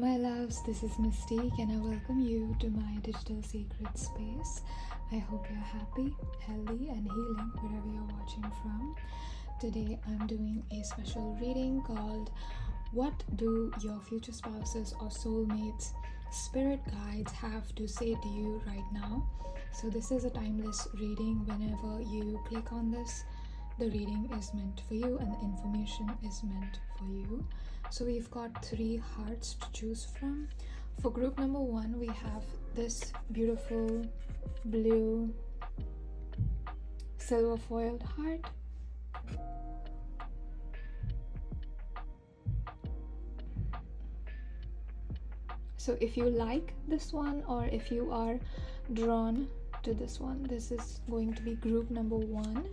my loves, this is Mystique and I welcome you to my digital secret space. I hope you're happy, healthy and healing wherever you're watching from. Today I'm doing a special reading called What Do Your Future Spouses or Soulmates Spirit Guides Have to Say to You Right Now? So this is a timeless reading. Whenever you click on this, the reading is meant for you and the information is meant for you. So we've got 3 hearts to choose from. For group number 1, we have this beautiful blue silver foiled heart. So if you like this one or if you are drawn to this one, this is going to be group number 1.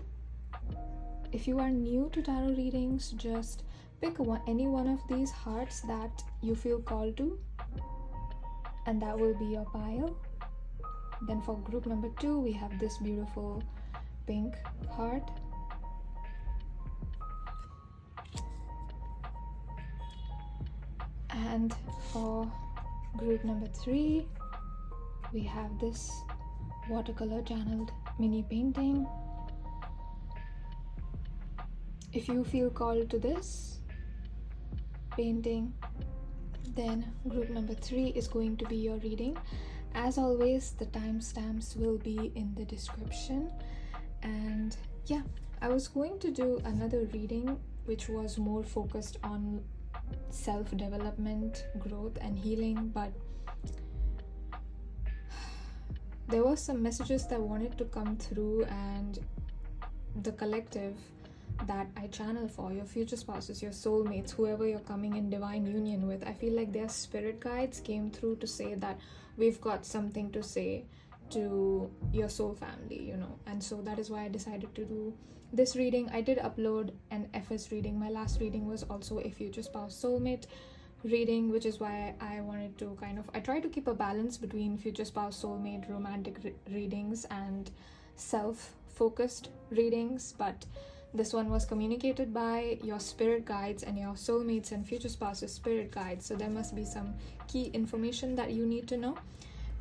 If you are new to tarot readings, just pick any one of these hearts that you feel called to, and that will be your pile. Then for group number 2, we have this beautiful pink heart. And for group number 3, we have this watercolor channeled mini painting. If you feel called to this painting, then group number 3 is going to be your reading. As always, the timestamps will be in the description. And yeah, I was going to do another reading which was more focused on self-development, growth and healing, but there were some messages that wanted to come through, and the collective that I channel for your future spouses, your soulmates, whoever you're coming in divine union with, I feel like their spirit guides came through to say that we've got something to say to your soul family, you know. And so that is why I decided to do this reading. I did upload an FS reading. My last reading was also a future spouse soulmate reading, which is why I wanted to I try to keep a balance between future spouse soulmate romantic readings and self-focused readings, but this one was communicated by your spirit guides and your soulmates and future spouses spirit guides, so there must be some key information that you need to know.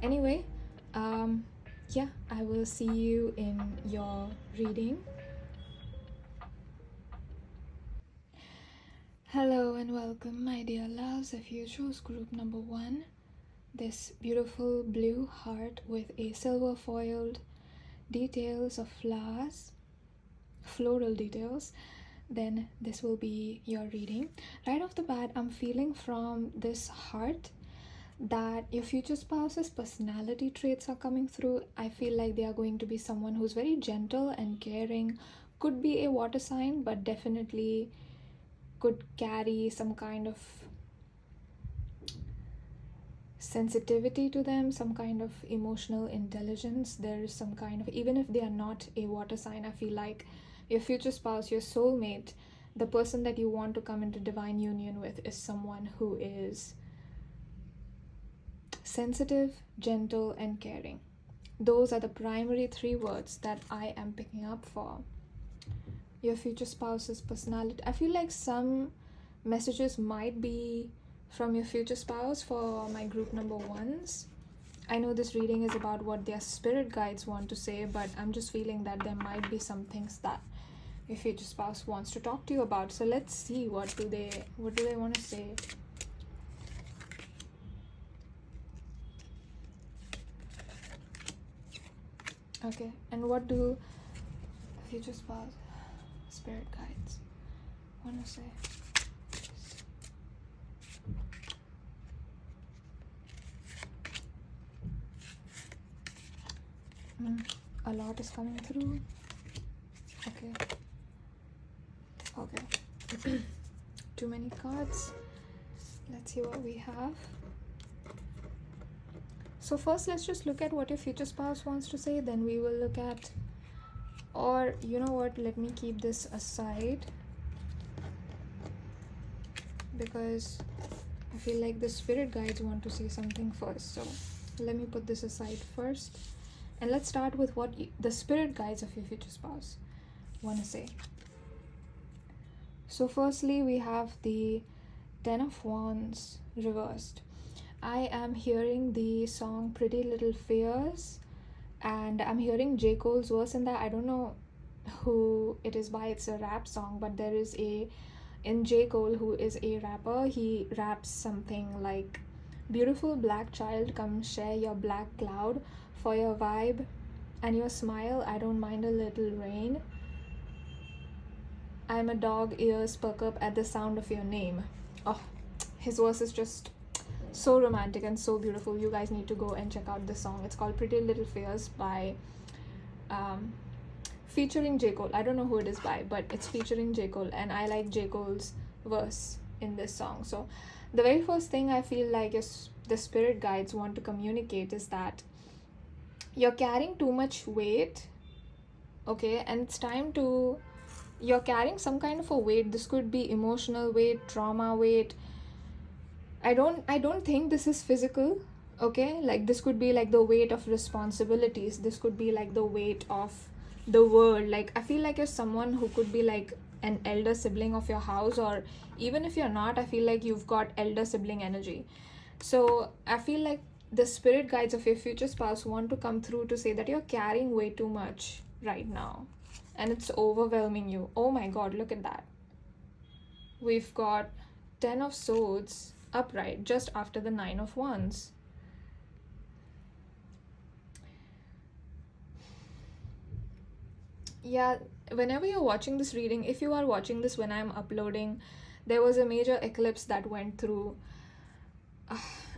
Anyway, yeah, I will see you in your reading. Hello and welcome, my dear loves. If you chose group number 1, this beautiful blue heart with a silver foiled details of flowers, floral details, then this will be your reading. Right off the bat, I'm feeling from this heart that your future spouse's personality traits are coming through. I feel like they are going to be someone who's very gentle and caring, could be a water sign, but definitely could carry some kind of sensitivity to them, some kind of emotional intelligence. There is some kind of, even if they are not a water sign, I feel like your future spouse, your soulmate, the person that you want to come into divine union with is someone who is sensitive, gentle, and caring. Those are the primary 3 words that I am picking up for your future spouse's personality. I feel like some messages might be from your future spouse for my group number 1s. I know this reading is about what their spirit guides want to say, but I'm just feeling that there might be some things that your future spouse wants to talk to you about. So let's see, what do they want to say. Okay, and what do future spouse spirit guides want to say? A lot is coming through. Okay. Too many cards. Let's see what we have. So first, let's just look at what your future spouse wants to say, then we will look at, or you know what, let me keep this aside because I feel like the spirit guides want to say something first. So let me put this aside first. And let's start with what the spirit guides of your future spouse want to say. So firstly, we have the 10 of Wands reversed. I am hearing the song Pretty Little Fears, and I'm hearing J. Cole's verse in that. I don't know who it is by, it's a rap song, but there is in J. Cole, who is a rapper, he raps something like, "Beautiful black child, come share your black cloud. For your vibe and your smile, I don't mind a little rain. I'm a dog, ears perk up at the sound of your name." Oh, his verse is just so romantic and so beautiful. You guys need to go and check out this song. It's called Pretty Little Fears by featuring J. Cole. I don't know who it is by, but it's featuring J. Cole, and I like J. Cole's verse in this song. So the very first thing I feel like the spirit guides want to communicate is that you're carrying too much weight, okay, and it's time to, you're carrying some kind of a weight. This could be emotional weight, trauma weight. I don't think this is physical, okay? Like, this could be like the weight of responsibilities. This could be like the weight of the world. Like, I feel like you're someone who could be like an elder sibling of your house, or even if you're not, I feel like you've got elder sibling energy. So I feel like the spirit guides of your future spouse want to come through to say that you're carrying way too much right now and it's overwhelming you. Oh my god, look at that. We've got 10 of Swords upright just after the 9 of Wands. Yeah, whenever you're watching this reading, if you are watching this when I'm uploading, there was a major eclipse that went through,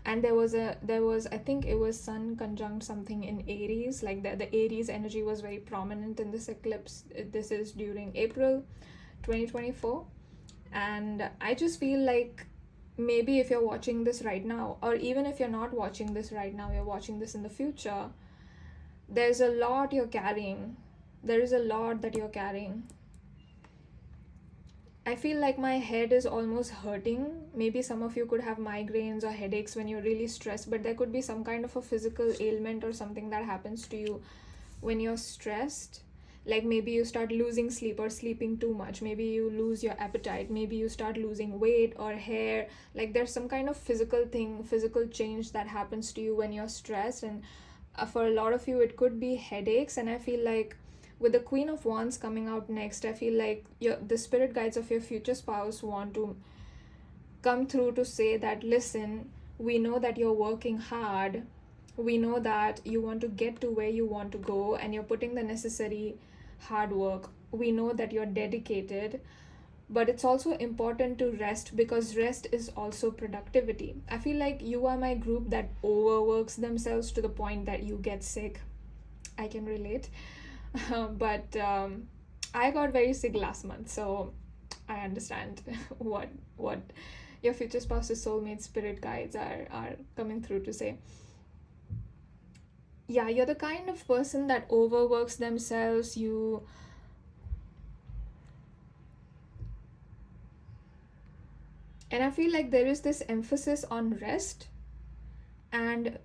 and there was I think it was Sun conjunct something in Aries. Like the Aries energy was very prominent in this eclipse. This is during April 2024, and I just feel like maybe if you're watching this right now, or even if you're not watching this right now, you're watching this in the future, there's a lot you're carrying. There is a lot that you're carrying. I feel like my head is almost hurting. Maybe some of you could have migraines or headaches when you're really stressed, but there could be some kind of a physical ailment or something that happens to you when you're stressed. Like maybe you start losing sleep or sleeping too much. Maybe you lose your appetite. Maybe you start losing weight or hair. Like there's some kind of physical change that happens to you when you're stressed. And for a lot of you, it could be headaches. And I feel like with the Queen of Wands coming out next, I feel like the spirit guides of your future spouse want to come through to say that, listen, we know that you're working hard. We know that you want to get to where you want to go and you're putting the necessary hard work. We know that you're dedicated, but it's also important to rest, because rest is also productivity. I feel like you are my group that overworks themselves to the point that you get sick. I can relate. But I got very sick last month, so I understand what your future spouse's soulmate spirit guides are coming through to say. Yeah, you're the kind of person that overworks themselves. And I feel like there is this emphasis on rest and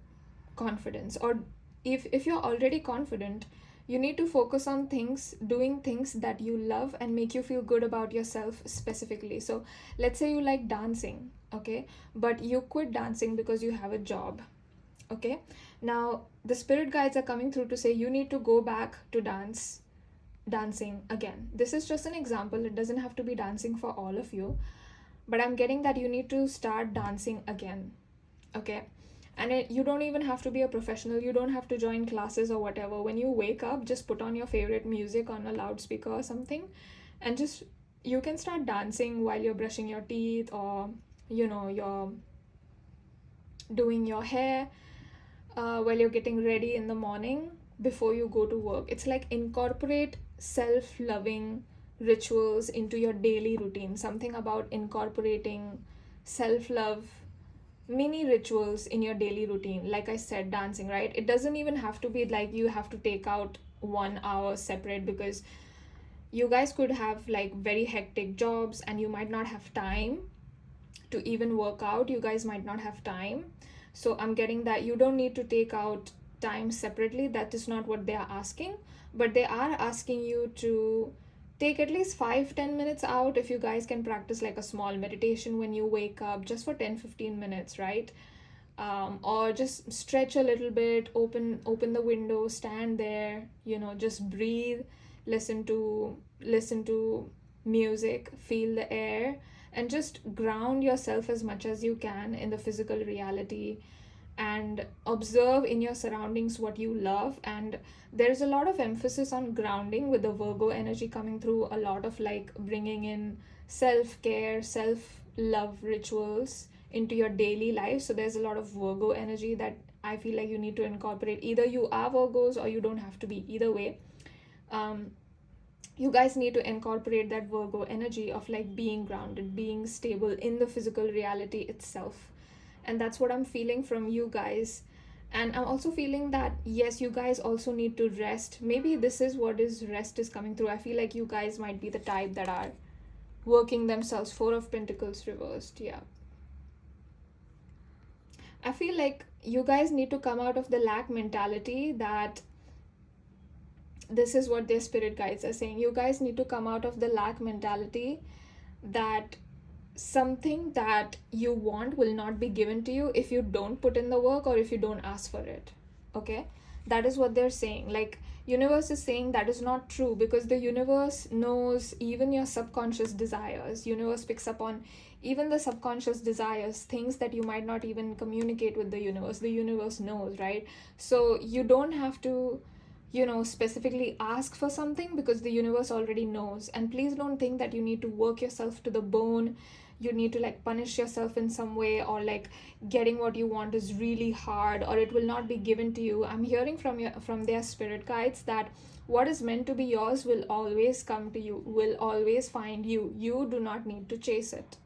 confidence. Or if you're already confident, you need to focus on doing things that you love and make you feel good about yourself specifically. So let's say you like dancing, okay? But you quit dancing because you have a job, okay? Now, the spirit guides are coming through to say you need to go back to dancing again. This is just an example. It doesn't have to be dancing for all of you. But I'm getting that you need to start dancing again, okay? And you don't even have to be a professional. You don't have to join classes or whatever. When you wake up, just put on your favorite music on a loudspeaker or something, and you can start dancing while you're brushing your teeth, or you're doing your hair, while you're getting ready in the morning before you go to work. It's like incorporate self-loving rituals into your daily routine. Something about incorporating self-love mini rituals in your daily routine. Like I said, dancing, right? It doesn't even have to be like you have to take out 1 hour separate, because you guys could have like very hectic jobs and you might not have time to even work out. You guys might not have time. So I'm getting that you don't need to take out time separately. That is not what they are asking, but they are asking you to take at least 5-10 minutes out. If you guys can practice like a small meditation when you wake up, just for 10-15 minutes, right? or just stretch a little bit, open the window, stand there, just breathe, listen to music, feel the air, and just ground yourself as much as you can in the physical reality, and observe in your surroundings what you love. And there's a lot of emphasis on grounding with the Virgo energy coming through, a lot of like bringing in self-care, self-love rituals into your daily life. So there's a lot of Virgo energy that I feel like you need to incorporate. Either you are Virgos or you don't have to be, either way. You guys need to incorporate that Virgo energy of like being grounded, being stable in the physical reality itself. And that's what I'm feeling from you guys. And I'm also feeling that, yes, you guys also need to rest. Maybe this is what is rest is coming through. I feel like you guys might be the type that are working themselves. 4 of Pentacles reversed. Yeah. I feel like you guys need to come out of the lack mentality. That this is what their spirit guides are saying. You guys need to come out of the lack mentality that something that you want will not be given to you if you don't put in the work or if you don't ask for it. Okay, that is what they're saying. Like, universe is saying that is not true, because the universe knows even your subconscious desires. Universe picks up on even the subconscious desires, things that you might not even communicate with the universe. The universe knows, right? So you don't have to specifically ask for something, because the universe already knows. And please don't think that you need to work yourself to the bone, you need to like punish yourself in some way, or like getting what you want is really hard, or it will not be given to you. I'm hearing from their spirit guides that what is meant to be yours will always come to you, will always find you. You do not need to chase it.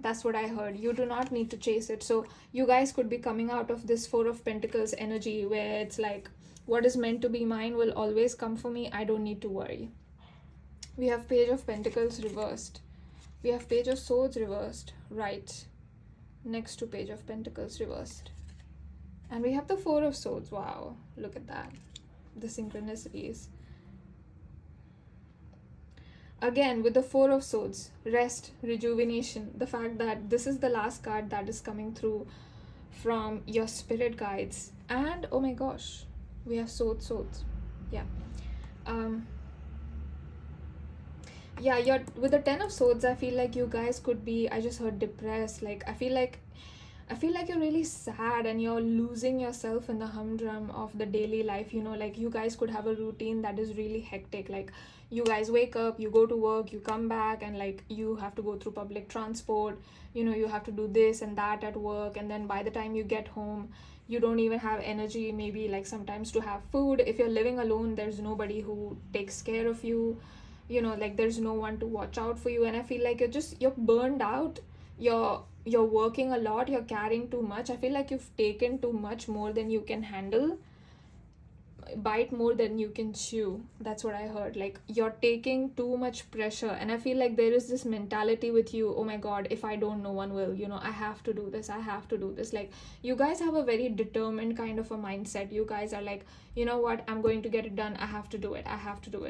That's what I heard. You do not need to chase it. So you guys could be coming out of this 4 of Pentacles energy where it's like, what is meant to be mine will always come for me. I don't need to worry. We have Page of Pentacles reversed. We have Page of Swords reversed, right next to Page of Pentacles reversed. And we have the 4 of Swords. Wow, look at that. The synchronicities. Again, with the 4 of Swords, rest, rejuvenation. The fact that this is the last card that is coming through from your spirit guides. And, oh my gosh, we have swords. Yeah. Yeah, with the 10 of Swords, I feel like you guys could be, I just heard depressed. Like, I feel like you're really sad and you're losing yourself in the humdrum of the daily life. Like you guys could have a routine that is really hectic. Like, you guys wake up, you go to work, you come back, and like you have to go through public transport, you have to do this and that at work, and then by the time you get home, you don't even have energy maybe like sometimes to have food. If you're living alone, there's nobody who takes care of you, like there's no one to watch out for you. And I feel like you're burned out, you're working a lot, you're carrying too much. I feel like you've taken too much, more than you can handle, bite more than you can chew. That's what I heard. Like, you're taking too much pressure, and I feel like there is this mentality with you, oh my god, if I don't, no one will, I have to do this, like you guys have a very determined kind of a mindset. You guys are like, you know what, I'm going to get it done, I have to do it.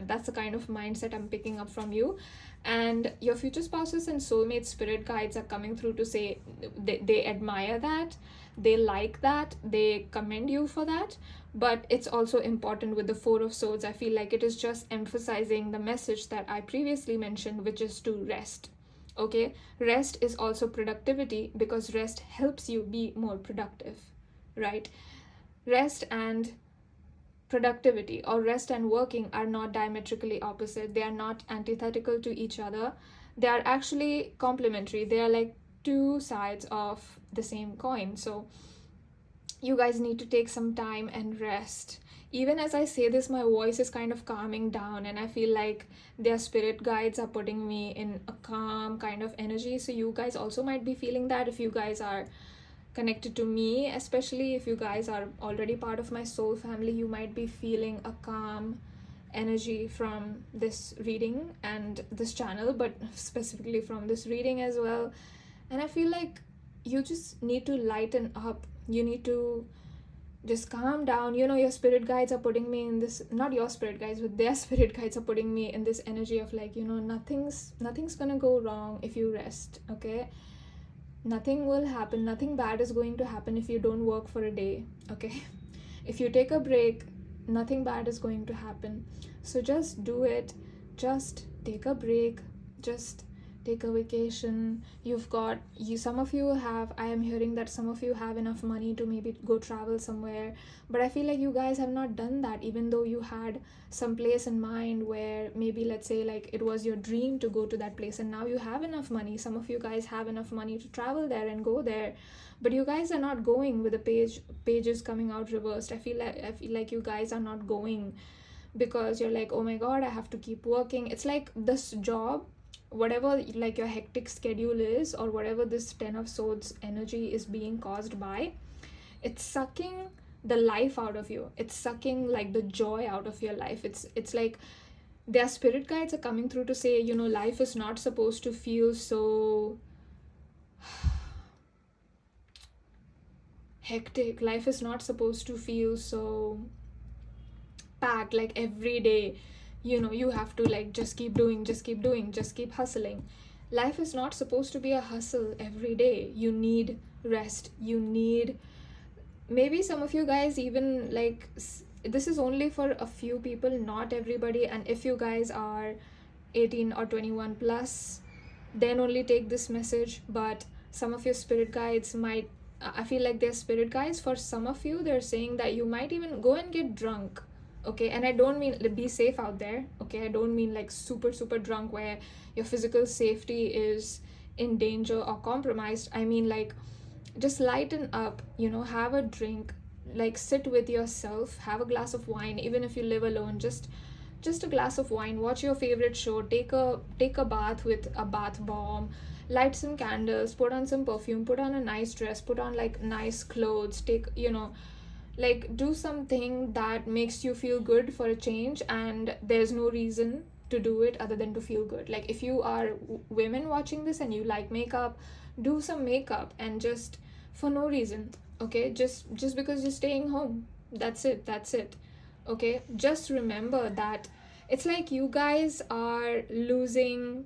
That's the kind of mindset I'm picking up from you. And your future spouses and soulmate spirit guides are coming through to say they admire that, they like that, they commend you for that. But it's also important with the 4 of Swords. I feel like it is just emphasizing the message that I previously mentioned, which is to rest. Okay, rest is also productivity, because rest helps you be more productive, right? Rest and productivity, or rest and working, are not diametrically opposite. They are not antithetical to each other. They are actually complementary. They are like 2 sides of the same coin. So you guys need to take some time and rest. Even as I say this, my voice is kind of calming down, and I feel like their spirit guides are putting me in a calm kind of energy. So you guys also might be feeling that. If you guys are connected to me, especially if you guys are already part of my soul family, you might be feeling a calm energy from this reading and this channel, but specifically from this reading as well. And I feel like you just need to lighten up. You need to just calm down. Your spirit guides are putting me in this, not your spirit guides, but their spirit guides are putting me in this energy of like, nothing's gonna go wrong if you rest. Okay, nothing will happen, nothing bad is going to happen if you don't work for a day, okay? If you take a break, nothing bad is going to happen. So just do it. Just take a break. Just take a vacation. Some of you have, I am hearing that some of you have enough money to maybe go travel somewhere, but I feel like you guys have not done that, even though you had some place in mind where maybe, let's say, like it was your dream to go to that place, and now you have enough money. Some of you guys have enough money to travel there and go there, but you guys are not going with the pages coming out reversed. I feel like you guys are not going because you're like, oh my god, I have to keep working. It's like this job, whatever like your hectic schedule is, or whatever this 10 of swords energy is being caused by, it's sucking the life out of you. It's sucking like the joy out of your life. It's like their spirit guides are coming through to say, you know, life is not supposed to feel so hectic. Life is not supposed to feel so packed, like every day, you know, you have to like just keep doing, just keep hustling. Life is not supposed to be a hustle every day. You need rest. You need, maybe some of you guys even like, this is only for a few people, not everybody. And if you guys are 18 or 21 plus, then only take this message. But some of your spirit guides might, I feel like they're spirit guides. For some of you, they're saying that you might even go and get drunk. Okay, and I don't mean be safe out there. Okay, I don't mean like super drunk where your physical safety is in danger or compromised. I mean like just lighten up, you know, have a drink, like sit with yourself, have a glass of wine. Even if you live alone, just a glass of wine, watch your favorite show, take a bath with a bath bomb, light some candles, put on some perfume, put on a nice dress, put on like nice clothes, take, you know, like do something that makes you feel good for a change. And there's no reason to do it other than to feel good. Like if you are women watching this and you like makeup, do some makeup, and just for no reason, okay, just because you're staying home, that's it. Okay, just remember that it's like you guys are losing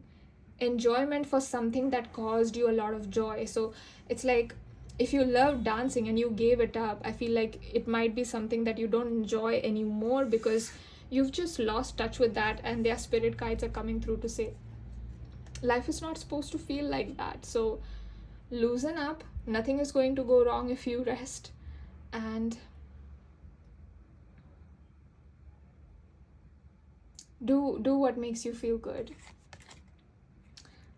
enjoyment for something that caused you a lot of joy. So it's like if you love dancing and you gave it up, I feel like it might be something that you don't enjoy anymore because you've just lost touch with that. And their spirit guides are coming through to say life is not supposed to feel like that. So loosen up. Nothing is going to go wrong if you rest, and do what makes you feel good.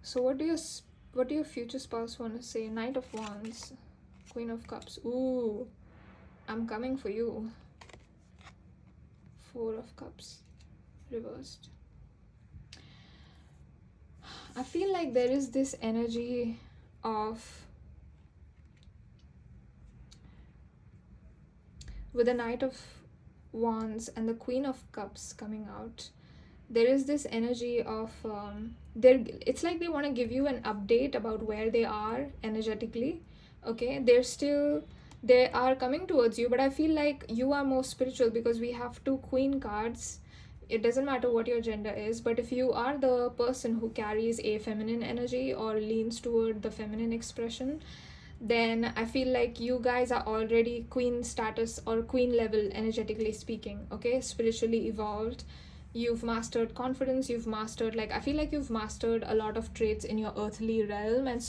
So what do your future spouse want to say? Knight of Wands, Queen of Cups. Ooh, I'm coming for you. Four of Cups reversed. I feel like there is this energy of, with the Knight of Wands and the Queen of Cups coming out, there is this energy of it's like they want to give you an update about where they are energetically. Okay, they are coming towards you, but I feel like you are more spiritual because we have two Queen cards. It doesn't matter what your gender is, but if you are the person who carries a feminine energy or leans toward the feminine expression, then I feel like you guys are already queen status or queen level energetically speaking. Okay, spiritually evolved. You've mastered confidence, you've mastered, like I feel like you've mastered a lot of traits in your earthly realm, and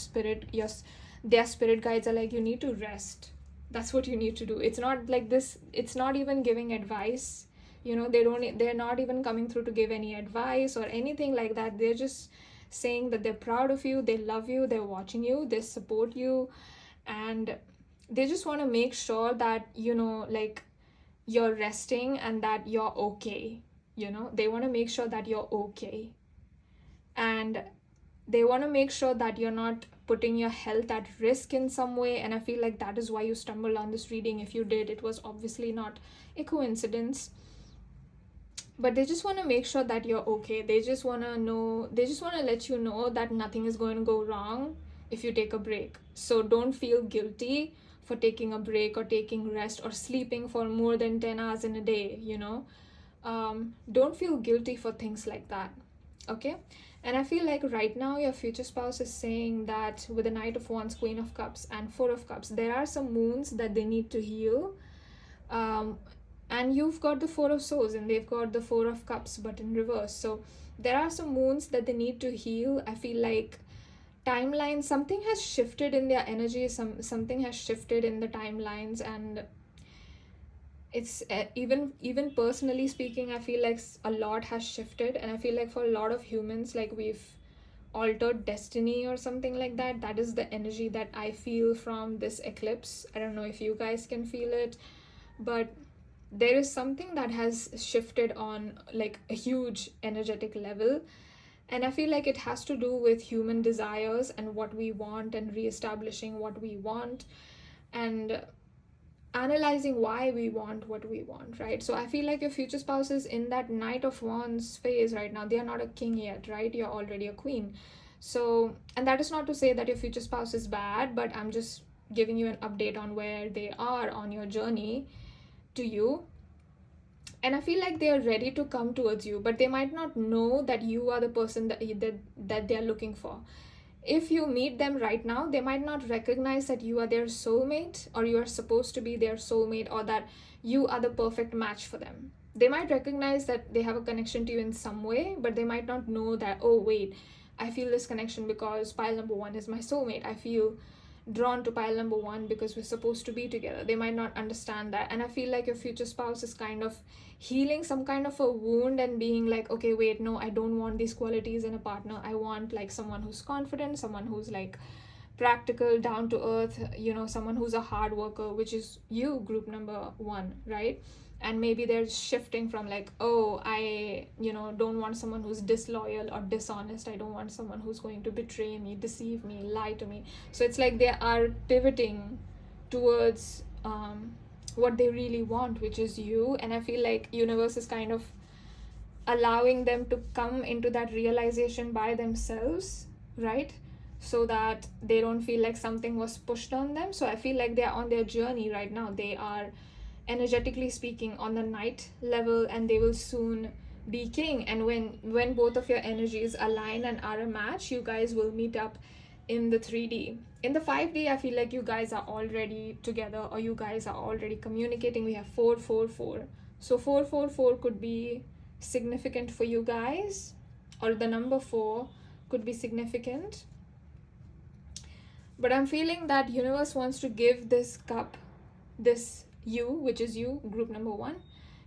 their spirit guides are like, you need to rest. That's what you need to do. It's not like this, it's not even giving advice, you know, they're not even coming through to give any advice or anything like that. They're just saying that they're proud of you, they love you, they're watching you, they support you, and they just want to make sure that, you know, like you're resting and that you're okay. You know, they want to make sure that you're okay, and they want to make sure that you're not putting your health at risk in some way. And I feel like that is why you stumbled on this reading. If you did, it was obviously not a coincidence, but they just want to make sure that you're okay. They just want to let you know that nothing is going to go wrong if you take a break. So don't feel guilty for taking a break or taking rest or sleeping for more than 10 hours in a day, you know. Don't feel guilty for things like that. Okay, And I feel like right now your future spouse is saying that with the Knight of Wands, Queen of Cups, and Four of Cups, there are some wounds that they need to heal. And you've got the Four of Swords and they've got the Four of Cups, but in reverse. So there are some wounds that they need to heal. I feel like timeline, something has shifted in their energy, something has shifted in the timelines, and it's even personally speaking, I feel like a lot has shifted. And I feel like for a lot of humans, like we've altered destiny or something like that. That is the energy that I feel from this eclipse. I don't know if you guys can feel it, but there is something that has shifted on like a huge energetic level. And I feel like it has to do with human desires and what we want, and reestablishing what we want, and analyzing why we want what we want, right? So I feel like your future spouse is in that Knight of Wands phase right now. They are not a king yet, right? You're already a queen. So, and that is not to say that your future spouse is bad, but I'm just giving you an update on where they are on your journey to you. And I feel like they are ready to come towards you, but they might not know that you are the person that they are looking for. If you meet them right now, they might not recognize that you are their soulmate, or you are supposed to be their soulmate, or that you are the perfect match for them. They might recognize that they have a connection to you in some way, but they might not know that, oh wait, I feel this connection because pile number one is my soulmate. I feel drawn to pile number one because we're supposed to be together. They might not understand that. And I feel like your future spouse is kind of healing some kind of a wound and being like, okay, wait, no, I don't want these qualities in a partner. I want like someone who's confident, someone who's like practical, down to earth, you know, someone who's a hard worker, which is you, group number one, right? And maybe they're shifting from like, oh, I, you know, don't want someone who's disloyal or dishonest. I don't want someone who's going to betray me, deceive me, lie to me. So it's like they are pivoting towards what they really want, which is you. And I feel like universe is kind of allowing them to come into that realization by themselves, right? So that they don't feel like something was pushed on them. So I feel like they're on their journey right now. They are energetically speaking on the Knight level, and they will soon be king. And when both of your energies align and are a match, you guys will meet up in the 3D. In the 5D, I feel like you guys are already together, or you guys are already communicating. We have 444. So 444 could be significant for you guys, or the number 4 could be significant. But I'm feeling that universe wants to give this cup, this you, which is you, group number one.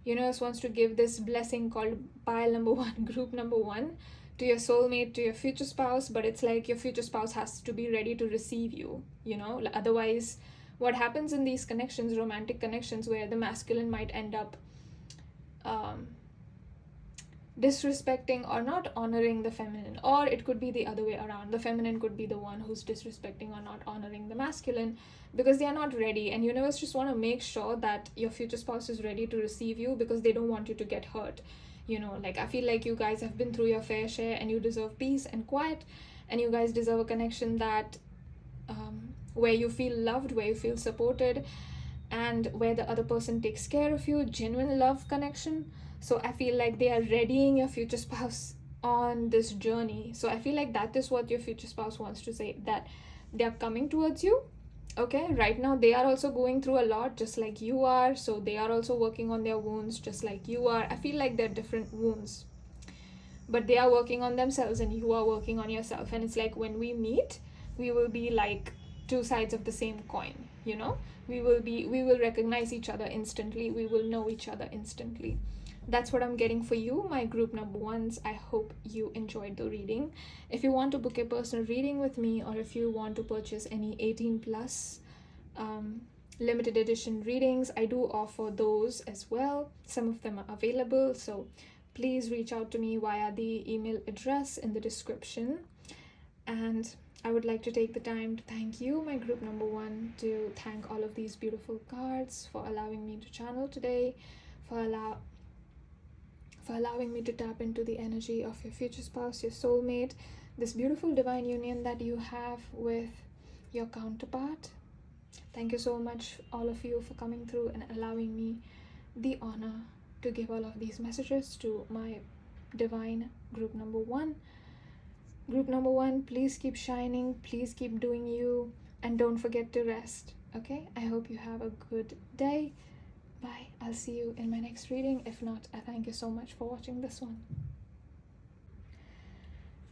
Universe wants to give this blessing called pile number one, group number one, to your soulmate, to your future spouse. But it's like your future spouse has to be ready to receive you, you know. Otherwise, what happens in these connections, romantic connections, where the masculine might end up disrespecting or not honoring the feminine, or it could be the other way around. The feminine could be the one who's disrespecting or not honoring the masculine because they are not ready. And universe just want to make sure that your future spouse is ready to receive you, because they don't want you to get hurt. You know, like I feel like you guys have been through your fair share, and you deserve peace and quiet, and you guys deserve a connection that where you feel loved, where you feel supported, and where the other person takes care of you. Genuine love connection. So I feel like they are readying your future spouse on this journey. So I feel like that is what your future spouse wants to say, that they are coming towards you. Okay, right now they are also going through a lot just like you are. So they are also working on their wounds just like you are. I feel like they're different wounds, but they are working on themselves and you are working on yourself. And it's like when we meet, we will be like two sides of the same coin, you know. We will recognize each other instantly. We will know each other instantly. That's what I'm getting for you, my group number ones. I hope you enjoyed the reading. If you want to book a personal reading with me, or if you want to purchase any 18 plus limited edition readings, I do offer those as well. Some of them are available, so please reach out to me via the email address in the description. And I would like to take the time to thank you, my group number one, to thank all of these beautiful cards for allowing me to channel today, for allowing me to tap into the energy of your future spouse, your soulmate, this beautiful divine union that you have with your counterpart. Thank you so much, all of you, for coming through and allowing me the honor to give all of these messages to my divine group number one. Group number 1, please keep shining, please keep doing you, and don't forget to rest. Okay, I hope you have a good day. Bye. I'll see you in my next reading. If not, I thank you so much for watching this one.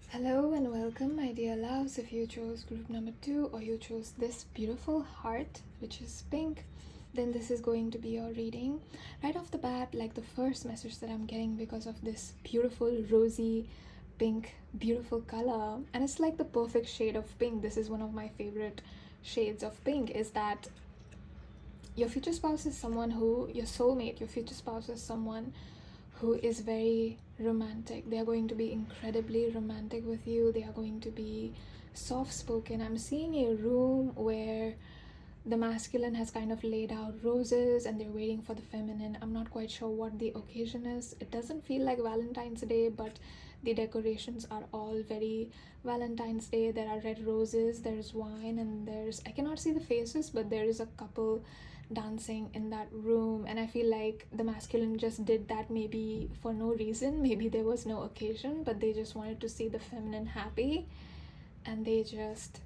Hello and welcome, my dear loves. If you chose group number 2 or you chose this beautiful heart, which is pink, then this is going to be your reading. Right off the bat, like the first message that I'm getting because of this beautiful rosy pink, beautiful color, and it's like the perfect shade of pink. This is one of my favorite shades of pink, is that your future spouse is someone who, your soulmate, your future spouse is someone who is very romantic. They are going to be incredibly romantic with you. They are going to be soft-spoken. I'm seeing a room where the masculine has kind of laid out roses and they're waiting for the feminine. I'm not quite sure what the occasion is. It doesn't feel like Valentine's Day, but the decorations are all very Valentine's Day. There are red roses, there's wine, and there's, I cannot see the faces, but there is a couple dancing in that room, and I feel like the masculine just did that maybe for no reason. Maybe there was no occasion, but they just wanted to see the feminine happy, and they just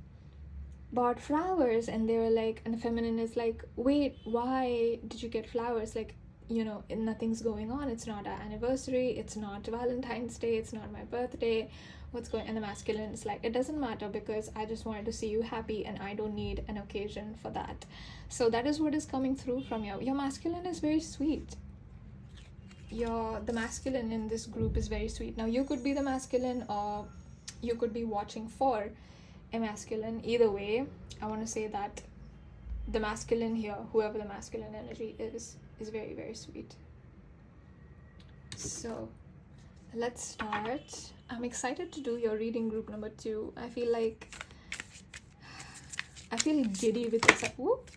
bought flowers, and they were like, and the feminine is like, wait, why did you get flowers? Like, you know, nothing's going on. It's not our anniversary, it's not Valentine's Day, it's not my birthday. What's going? And the masculine is like, it doesn't matter because I just wanted to see you happy and I don't need an occasion for that. So that is what is coming through from your masculine is very sweet. The masculine in this group is very sweet. Now you could be the masculine or you could be watching for a masculine. Either way, I want to say that the masculine here, whoever the masculine energy is very, very sweet. So let's start. I'm excited to do your reading group number 2. I feel giddy with this. Whoop.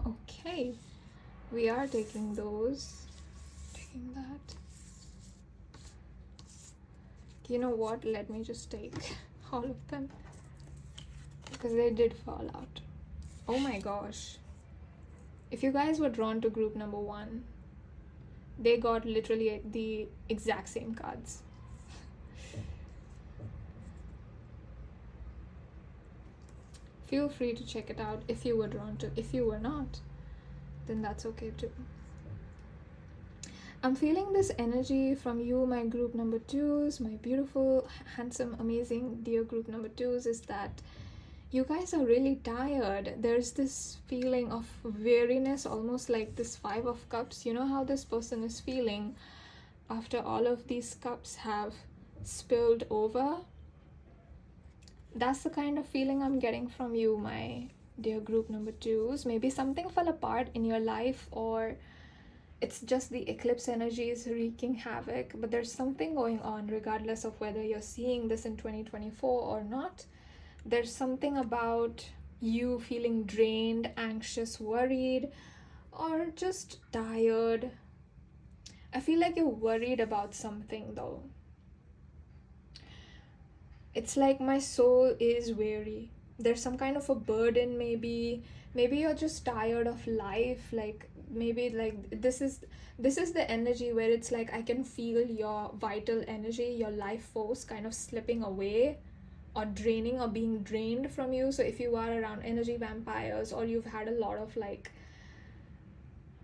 Okay, we are taking that. You know what, let me just take all of them because they did fall out. Oh my gosh, if you guys were drawn to group number 1, they got literally the exact same cards. Feel free to check it out if you were drawn to. If you were not, then that's okay too. I'm feeling this energy from you, my group number 2s, my beautiful, handsome, amazing, dear group number 2s, is that you guys are really tired. There's this feeling of weariness, almost like this 5 of Cups. You know how this person is feeling after all of these cups have spilled over? That's the kind of feeling I'm getting from you, my dear group number 2s. Maybe something fell apart in your life, or it's just the eclipse energy is wreaking havoc, but there's something going on regardless of whether you're seeing this in 2024 or not. There's something about you feeling drained, anxious, worried, or just tired. I feel like you're worried about something though. It's like my soul is weary. There's some kind of a burden, maybe you're just tired of life. Like maybe like this is the energy where it's like I can feel your vital energy, your life force kind of slipping away or draining or being drained from you. So if you are around energy vampires, or you've had a lot of like,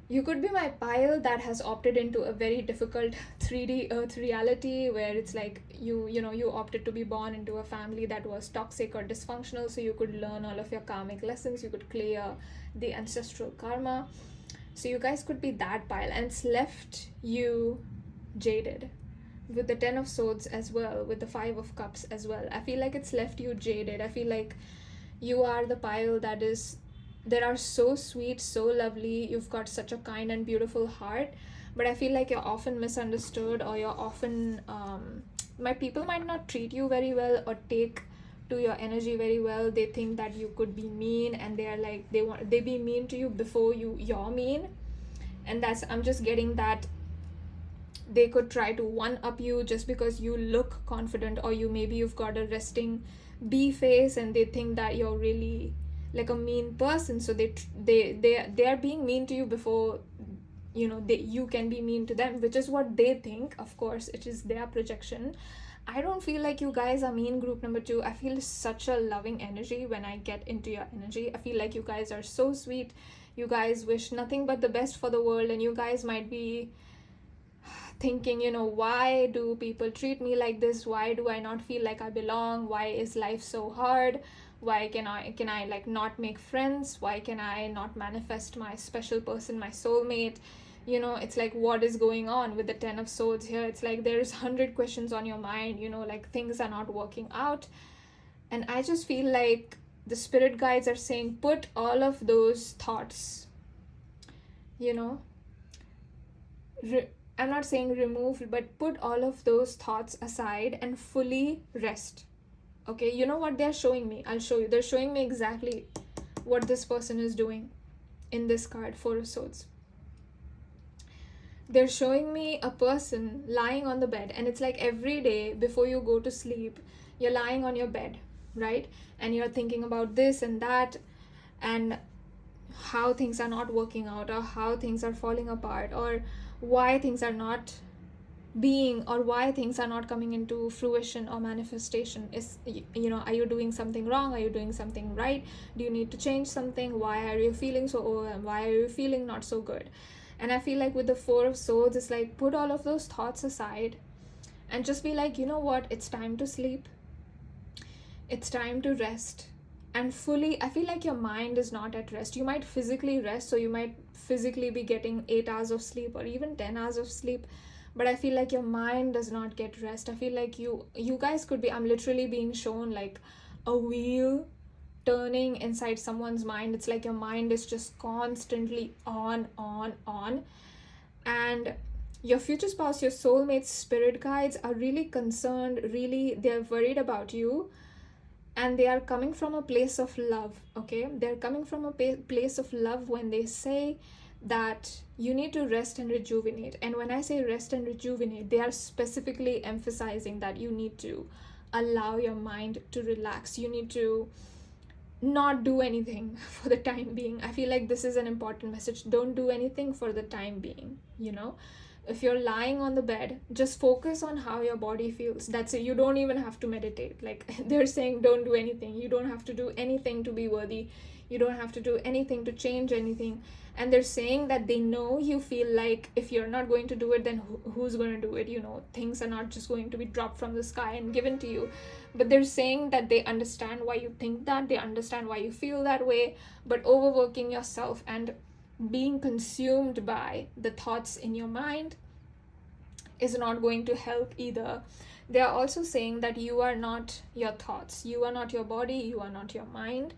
you could be my pile that has opted into a very difficult 3D earth reality where it's like you opted to be born into a family that was toxic or dysfunctional, so you could learn all of your karmic lessons, you could clear the ancestral karma. So you guys could be that pile, and it's left you jaded with the 10 of Swords as well, with the 5 of Cups as well. I feel like it's left you jaded. I feel like you are the pile that are so sweet, so lovely. You've got such a kind and beautiful heart, but I feel like you're often misunderstood, or you're often my people might not treat you very well or take to your energy very well. They think that you could be mean, and they are like they be mean to you before you're mean. And I'm just getting that they could try to one up you just because you look confident, or you've got a resting bee face, and they think that you're really like a mean person, so they are being mean to you before you can be mean to them, which is what they think. Of course, it is their projection. I don't feel like you guys are mean, group number 2. I feel such a loving energy when I get into your energy. I feel like you guys are so sweet. You guys wish nothing but the best for the world, and you guys might be thinking, you know, why do people treat me like this? Why do I not feel like I belong? Why is life so hard? Why can I like not make friends? Why can I not manifest my special person, my soulmate? You know, it's like, what is going on with the 10 of swords here? It's like there's 100 questions on your mind, you know, like things are not working out. And I just feel like the spirit guides are saying, put all of those thoughts, you know, I'm not saying remove, but put all of those thoughts aside and fully rest. Okay, you know what they're showing me? I'll show you. They're showing me exactly what this person is doing in this card, 4 of Swords. They're showing me a person lying on the bed, and it's like every day before you go to sleep, you're lying on your bed, right? And you're thinking about this and that, and how things are not working out, or how things are falling apart, or why things are not being, or why things are not coming into fruition or manifestation. Is, you know, are you doing something wrong? Are you doing something right? Do you need to change something? Why are you feeling so overwhelmed? Why are you feeling not so good? And I feel like with the 4 of Swords, it's like, put all of those thoughts aside and just be like, you know what, it's time to sleep, it's time to rest. And fully, I feel like your mind is not at rest. You might physically rest, so you might physically be getting 8 hours of sleep or even 10 hours of sleep, but I feel like your mind does not get rest. I feel like you guys could be, I'm literally being shown like a wheel turning inside someone's mind. It's like your mind is just constantly on. And your future spouse, your soulmates, spirit guides are really concerned, really, they're worried about you. And they are coming from a place of love, okay? They're coming from a place of love when they say that you need to rest and rejuvenate. And when I say rest and rejuvenate, they are specifically emphasizing that you need to allow your mind to relax. You need to not do anything for the time being. I feel like this is an important message. Don't do anything for the time being, you know? If you're lying on the bed, just focus on how your body feels. That's it. You don't even have to meditate. Like they're saying, don't do anything. You don't have to do anything to be worthy. You don't have to do anything to change anything. And they're saying that they know you feel like if you're not going to do it, then who's going to do it? You know, things are not just going to be dropped from the sky and given to you. But they're saying that they understand why you think that. They understand why you feel that way. But overworking yourself and being consumed by the thoughts in your mind is not going to help either. They are also saying that you are not your thoughts, you are not your body, you are not your mind.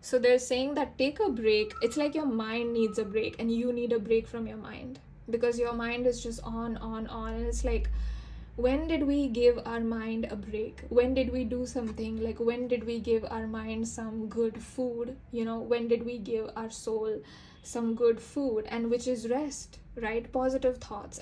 So they're saying that take a break. It's like your mind needs a break and you need a break from your mind, because your mind is just on. And it's like, when did we give our mind a break? When did we do something? Like, when did we give our mind some good food? You know, when did we give our soul some good food? And which is rest, right? Positive thoughts.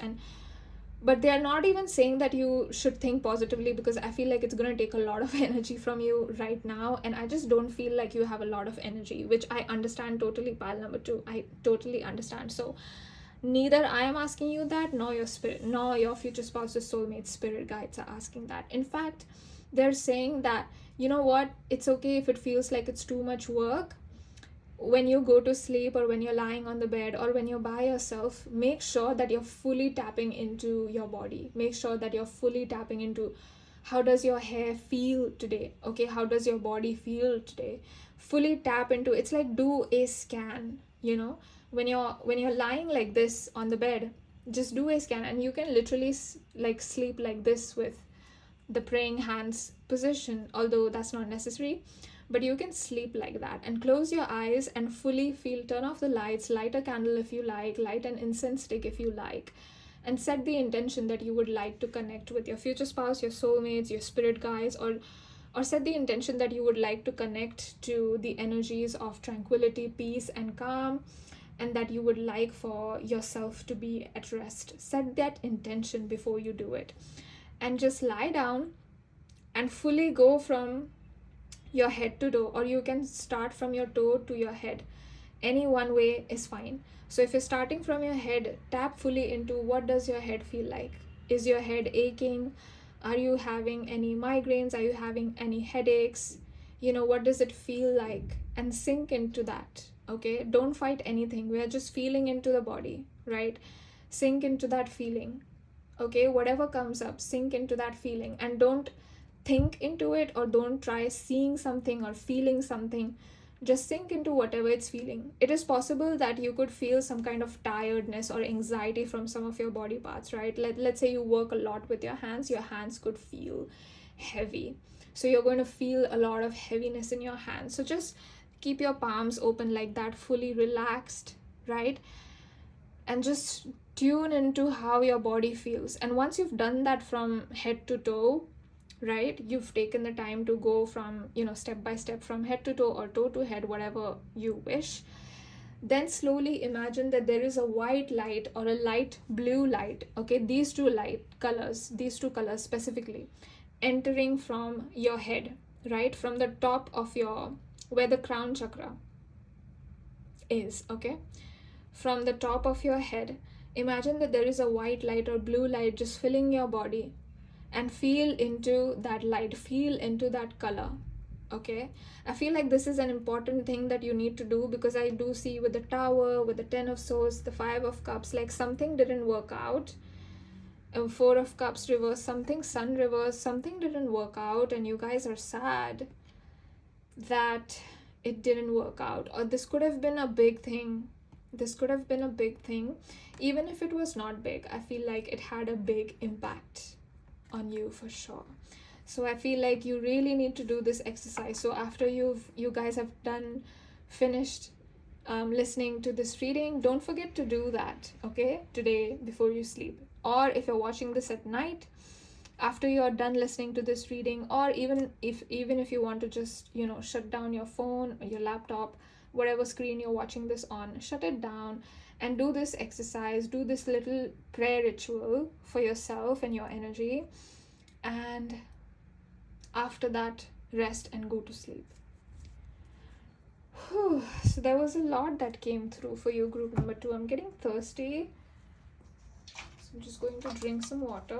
But they're not even saying that you should think positively, because I feel like it's going to take a lot of energy from you right now, and I just don't feel like you have a lot of energy, which I understand totally, pile number 2. I totally understand. So neither I am asking you that, nor your spirit, nor your future spouse's soulmate spirit guides are asking that. In fact, they're saying that, you know what, it's okay if it feels like it's too much work. When you go to sleep, or when you're lying on the bed, or when you're by yourself, make sure that you're fully tapping into your body. Make sure that you're fully tapping into, how does your hair feel today? Okay, how does your body feel today? Fully tap into, it's like do a scan, you know? When you're lying like this on the bed, just do a scan, and you can literally like sleep like this with the praying hands position, although that's not necessary. But you can sleep like that and close your eyes and fully feel, turn off the lights, light a candle if you like, light an incense stick if you like, and set the intention that you would like to connect with your future spouse, your soulmates, your spirit guides, or set the intention that you would like to connect to the energies of tranquility, peace, and calm, and that you would like for yourself to be at rest. Set that intention before you do it. And just lie down and fully go from your head to toe, or you can start from your toe to your head. Any one way is fine. So if you're starting from your head, tap fully into, what does your head feel like? Is your head aching? Are you having any migraines? Are you having any headaches? What does it feel like? And sink into that, okay? Don't fight anything. We are just feeling into the body, right? Sink into that feeling, okay? Whatever comes up, sink into that feeling, and don't think into it, or don't try seeing something or feeling something. Just sink into whatever it's feeling. It is possible that you could feel some kind of tiredness or anxiety from some of your body parts, right? Let's say you work a lot with your hands could feel heavy. So you're going to feel a lot of heaviness in your hands. So just keep your palms open like that, fully relaxed, right? And just tune into how your body feels. And once you've done that from head to toe, right, you've taken the time to go from, step by step, from head to toe or toe to head, whatever you wish, then slowly imagine that there is a white light or a light blue light, okay, these two colors specifically, entering from your head, right, from the top of where the crown chakra is, okay, from the top of your head. Imagine that there is a white light or blue light just filling your body, and feel into that light, feel into that color, okay? I feel like this is an important thing that you need to do, because I do see with the Tower, with the 10 of Swords, the 5 of Cups, like something didn't work out. 4 of Cups reverse, something Sun reverse, something didn't work out, and you guys are sad that it didn't work out. Or this could have been a big thing. Even if it was not big, I feel like it had a big impact on you for sure. So I feel like you really need to do this exercise. So after you guys have finished listening to this reading, don't forget to do that, okay, today before you sleep. Or if you're watching this at night, after you're done listening to this reading, or even if you want to just shut down your phone or your laptop, whatever screen you're watching this on, shut it down and do this exercise, do this little prayer ritual for yourself and your energy, and after that, rest and go to sleep. Whew. So there was a lot that came through for you, group number 2. I'm getting thirsty, so I'm just going to drink some water.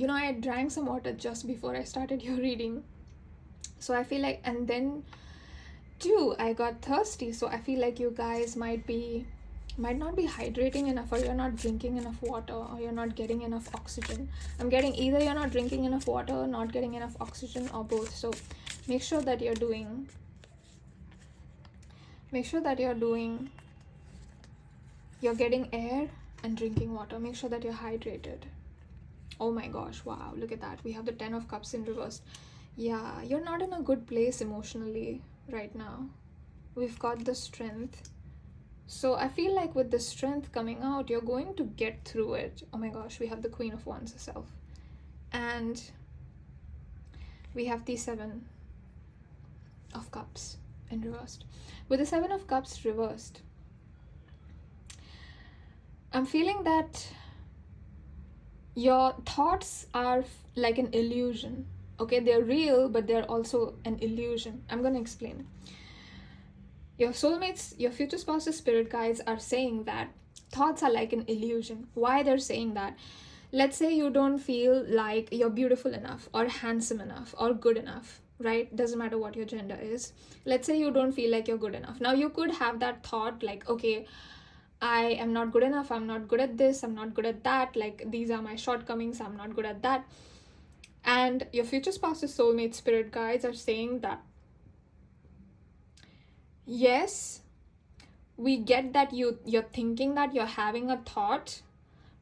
I drank some water just before I started your reading. So I feel like, and then too, I got thirsty. So I feel like you guys might not be hydrating enough, or you're not drinking enough water, or you're not getting enough oxygen. I'm getting either you're not drinking enough water, not getting enough oxygen, or both. So make sure that you're getting air and drinking water. Make sure that you're hydrated. Oh my gosh, wow, look at that. We have the 10 of Cups in reverse. Yeah, you're not in a good place emotionally right now. We've got the Strength. So I feel like with the Strength coming out, you're going to get through it. Oh my gosh, we have the Queen of Wands herself. And we have the 7 of Cups in reversed. With the 7 of Cups reversed, I'm feeling that your thoughts are like an illusion, okay? They're real, but they're also an illusion. I'm going to explain. Your soulmates, your future spouses, spirit guides are saying that thoughts are like an illusion. Why they're saying that? Let's say you don't feel like you're beautiful enough, or handsome enough, or good enough, right? Doesn't matter what your gender is. Let's say you don't feel like you're good enough. Now you could have that thought like, okay, I am not good enough, I'm not good at this, I'm not good at that, like these are my shortcomings, I'm not good at that. And your future spouse's soulmate spirit guides are saying that, yes, we get that you're thinking that you're having a thought,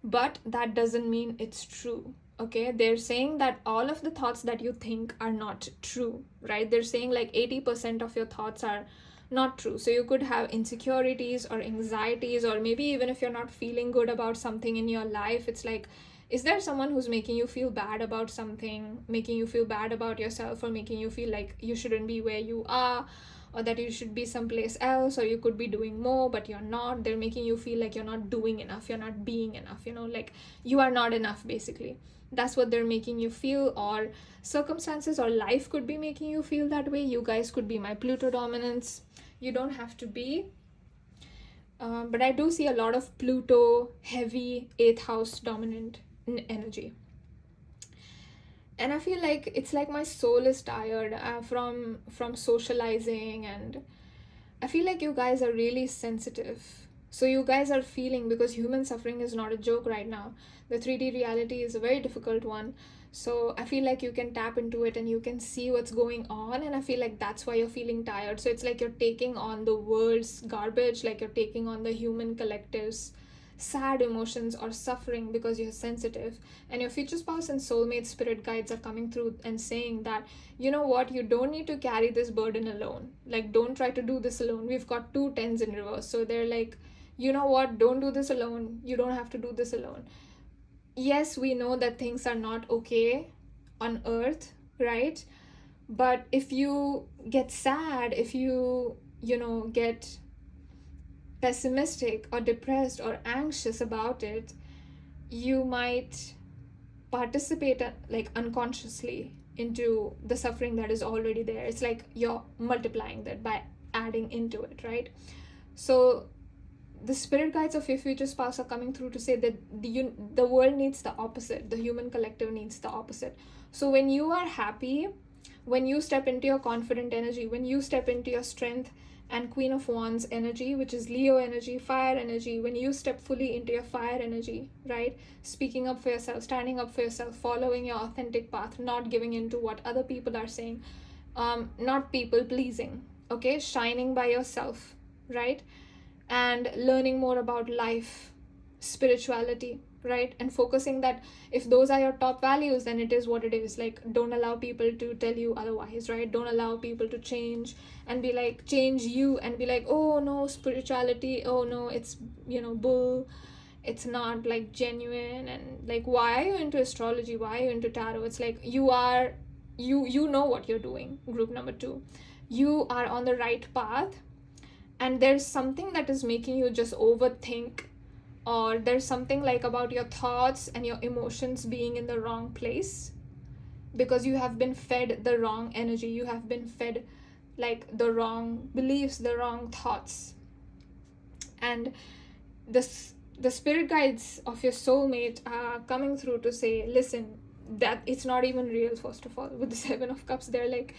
but that doesn't mean it's true, okay? They're saying that all of the thoughts that you think are not true, right? They're saying like 80% of your thoughts are not true. So you could have insecurities or anxieties, or maybe even if you're not feeling good about something in your life, it's like, is there someone who's making you feel bad about something, making you feel bad about yourself, or making you feel like you shouldn't be where you are, or that you should be someplace else, or you could be doing more but you're not. They're making you feel like you're not doing enough, you're not being enough, like you are not enough basically. That's what they're making you feel, or circumstances or life could be making you feel that way. You guys could be my Pluto dominance. You don't have to be, but I do see a lot of Pluto heavy 8th house dominant energy. And I feel like it's like my soul is tired from socializing, and I feel like you guys are really sensitive. So you guys are feeling, because human suffering is not a joke right now. The 3D reality is a very difficult one. So I feel like you can tap into it and you can see what's going on, and I feel like that's why you're feeling tired. So it's like you're taking on the world's garbage, like you're taking on the human collective's sad emotions or suffering because you're sensitive. And your future spouse and soulmate spirit guides are coming through and saying that, you know what, you don't need to carry this burden alone. Like, don't try to do this alone. We've got 2 10s in reverse. So they're like, you know what, don't do this alone. You don't have to do this alone. Yes, we know that things are not okay on earth, right? But if you get sad, if you get pessimistic or depressed or anxious about it, you might participate like unconsciously into the suffering that is already there. It's like you're multiplying that by adding into it, right? So the spirit guides of your future spouse are coming through to say that the world needs the opposite. The human collective needs the opposite. So when you are happy, when you step into your confident energy, when you step into your strength and Queen of Wands energy, which is Leo energy, fire energy, when you step fully into your fire energy, right? Speaking up for yourself, standing up for yourself, following your authentic path, not giving into what other people are saying, not people pleasing, okay? Shining by yourself, right? And learning more about life, spirituality, right? And focusing that if those are your top values, then it is what it is. Like, don't allow people to tell you otherwise, right? Don't allow people to change and be like, change you and be like, oh no, spirituality, oh no, it's, bull, it's not like genuine. And like, why are you into astrology? Why are you into tarot? It's like, you know what you're doing. Group number 2, you are on the right path, and there's something that is making you just overthink, or there's something like about your thoughts and your emotions being in the wrong place because you have been fed the wrong energy. You have been fed like the wrong beliefs, the wrong thoughts. And the spirit guides of your soulmate are coming through to say, listen, that it's not even real. First of all, with the 7 of Cups, they're like,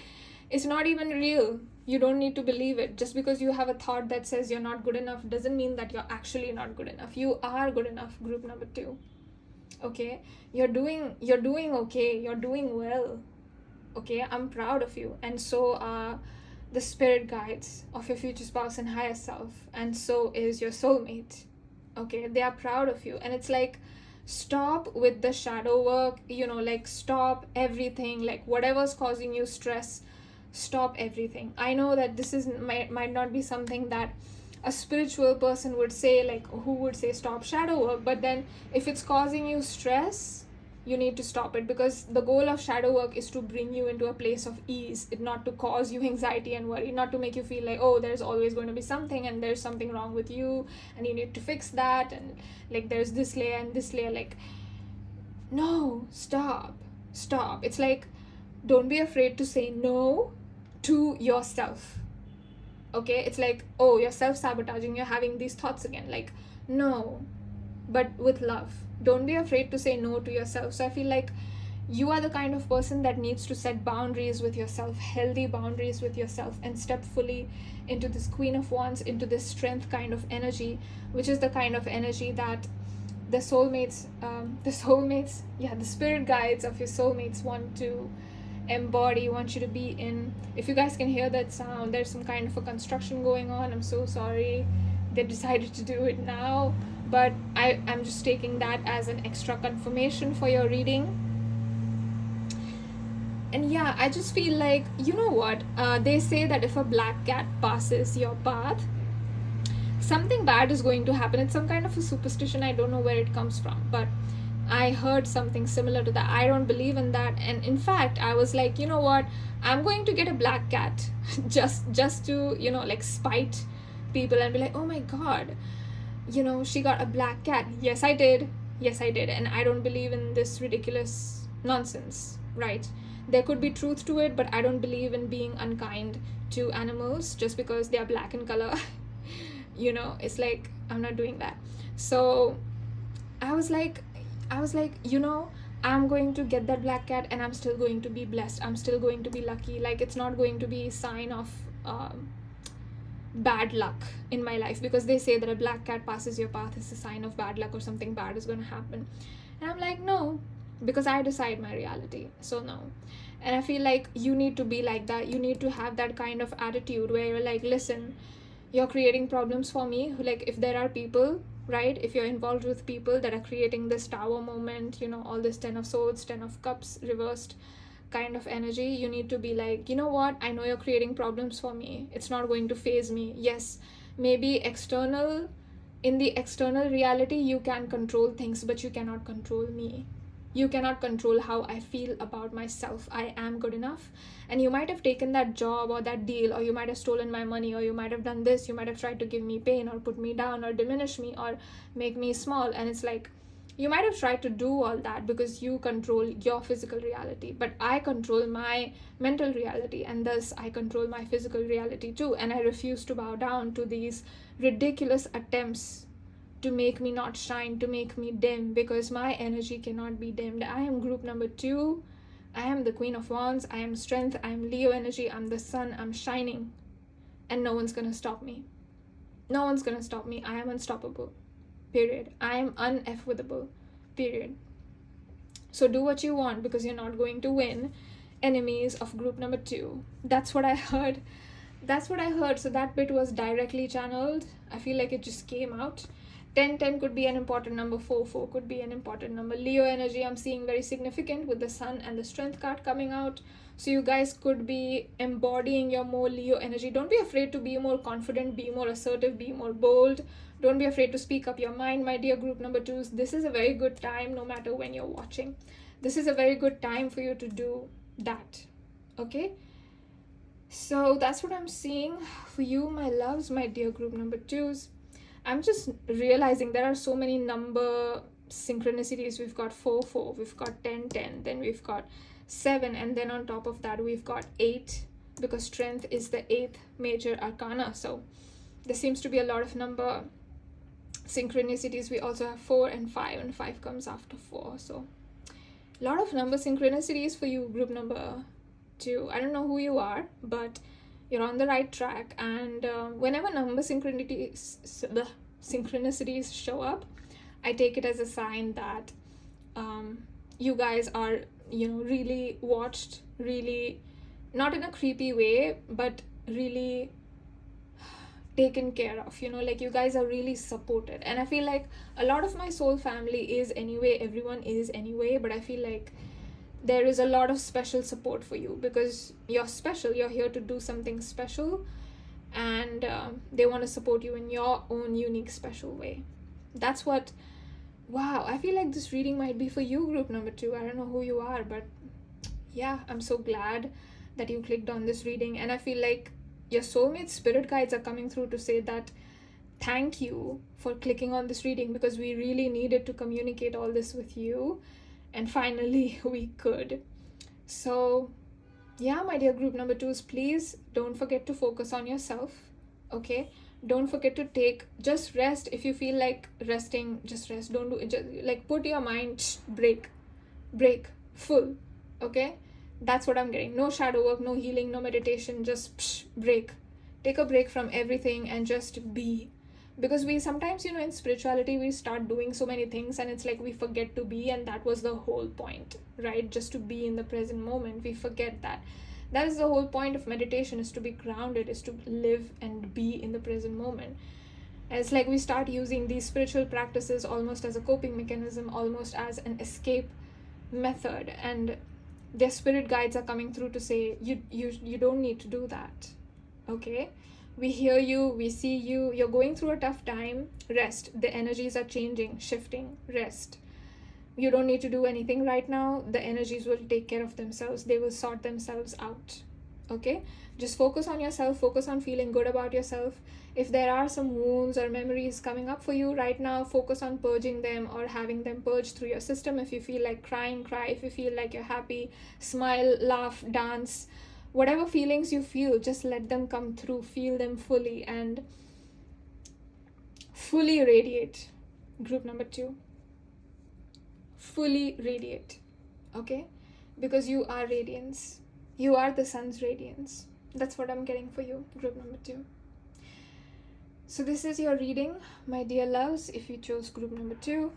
it's not even real. You don't need to believe it. Just because you have a thought that says you're not good enough doesn't mean that you're actually not good enough. You are good enough, group number 2. Okay? You're doing okay. You're doing well. Okay? I'm proud of you. And so are the spirit guides of your future spouse and higher self. And so is your soulmate. Okay? They are proud of you. And it's like, stop with the shadow work. Like, stop everything. Like, whatever's causing you stress, stop everything. I know that this might not be something that a spiritual person would say, like who would say stop shadow work, but then if it's causing you stress, you need to stop it, because the goal of shadow work is to bring you into a place of ease, not to cause you anxiety and worry, not to make you feel like, oh, there's always going to be something and there's something wrong with you and you need to fix that, and like there's this layer and this layer. Like, no, stop. It's like, don't be afraid to say no to yourself. Okay, it's like, oh, you're self-sabotaging, you're having these thoughts again. Like, no, but with love. Don't be afraid to say no to yourself. So I feel like you are the kind of person that needs to set boundaries with yourself, healthy boundaries with yourself, and step fully into this Queen of Wands, into this strength kind of energy, which is the kind of energy that the soulmates, the spirit guides of your soulmates want to embody, want you to be in. If you guys can hear that sound, there's some kind of a construction going on. I'm so sorry they decided to do it now, but I'm just taking that as an extra confirmation for your reading. And yeah, I just feel like, you know what, they say that if a black cat passes your path, something bad is going to happen. It's some kind of a superstition, I don't know where it comes from, but I heard something similar to that. I don't believe in that. And in fact, I was like, you know what, I'm going to get a black cat just to, you know, like spite people and be like, oh my god, you know, she got a black cat. Yes, I did. And I don't believe in this ridiculous nonsense, right? There could be truth to it, but I don't believe in being unkind to animals just because they are black in color. You know, it's like, I'm not doing that. So I was like, you know, I'm going to get that black cat and I'm still going to be blessed. I'm still going to be lucky. Like, it's not going to be a sign of bad luck in my life, because they say that a black cat passes your path is a sign of bad luck or something bad is going to happen. And I'm like, no, because I decide my reality. So no. And I feel like you need to be like that. You need to have that kind of attitude where you're like, listen, you're creating problems for me. Like, if there are people, right, if you're involved with people that are creating this tower moment, you know, all this 10 of swords, 10 of cups reversed kind of energy, you need to be like, you know what, I know you're creating problems for me. It's not going to phase me. Yes, maybe in the external reality you can control things, but you cannot control me. You cannot control how I feel about myself. I am good enough. And you might have taken that job or that deal, or you might have stolen my money, or you might have done this, you might have tried to give me pain or put me down or diminish me or make me small. And it's like, you might have tried to do all that because you control your physical reality, but I control my mental reality, and thus I control my physical reality too. And I refuse to bow down to these ridiculous attempts to make me not shine, to make me dim, because my energy cannot be dimmed. I am group number 2. I am the Queen of Wands. I am strength. I am Leo energy. I'm the sun. I'm shining. And no one's gonna stop me. No one's gonna stop me. I am unstoppable. Period. I am uneffable. Period. So do what you want, because you're not going to win, enemies of group number 2. That's what I heard. So that bit was directly channeled. I feel like it just came out. 10 could be an important number. 4 could be an important number. Leo energy I'm seeing very significant with the sun and the strength card coming out. So you guys could be embodying your more Leo energy. Don't be afraid to be more confident, be more assertive, be more bold. Don't be afraid to speak up your mind, my dear group number 2s. This is a very good time, no matter when you're watching. This is a very good time for you to do that. Okay? So that's what I'm seeing for you, my loves, my dear group number 2s. I'm just realizing there are so many number synchronicities. We've got 4, we've got 10, then we've got 7, and then on top of that we've got 8, because strength is the 8th major arcana. So there seems to be a lot of number synchronicities. We also have 4 and 5, and 5 comes after 4. So a lot of number synchronicities for you, group number 2. I don't know who you are, but you're on the right track. And whenever number synchronicities show up, I take it as a sign that you guys are, you know, really watched, really, not in a creepy way, but really taken care of, you know, like you guys are really supported. And I feel like a lot of my soul family is anyway, everyone is anyway, but I feel like there is a lot of special support for you, because you're special. You're here to do something special, and they want to support you in your own unique special way. That's what, wow, I feel like this reading might be for you, group number 2. I don't know who you are, but yeah, I'm so glad that you clicked on this reading. And I feel like your soulmate spirit guides are coming through to say that thank you for clicking on this reading, because we really needed to communicate all this with you, and finally we could. So yeah, my dear group number 2s, please don't forget to focus on yourself. Okay, don't forget to just rest. If you feel like resting, just rest. Don't do it, just like put your mind break full. Okay, that's what I'm getting. No shadow work, no healing, no meditation, just break. Take a break from everything and just be. Because we sometimes, you know, in spirituality we start doing so many things and it's like we forget to be, and that was the whole point, right? Just to be in the present moment. We forget that is the whole point of meditation, is to be grounded, is to live and be in the present moment. And it's like we start using these spiritual practices almost as a coping mechanism, almost as an escape method, and their spirit guides are coming through to say you don't need to do that. Okay, we hear you, we see you, you're going through a tough time. Rest. The energies are changing, shifting. Rest. You don't need to do anything right now. The energies will take care of themselves. They will sort themselves out. Okay? Just focus on yourself. Focus on feeling good about yourself. If there are some wounds or memories coming up for you right now, focus on purging them or having them purged through your system. If you feel like crying, cry. If you feel like you're happy, smile, laugh, dance. Whatever feelings you feel, just let them come through. Feel them fully and fully radiate. Group number 2. Fully radiate. Okay? Because you are radiance. You are the sun's radiance. That's what I'm getting for you, group number 2. So this is your reading, my dear loves. If you chose group number 2,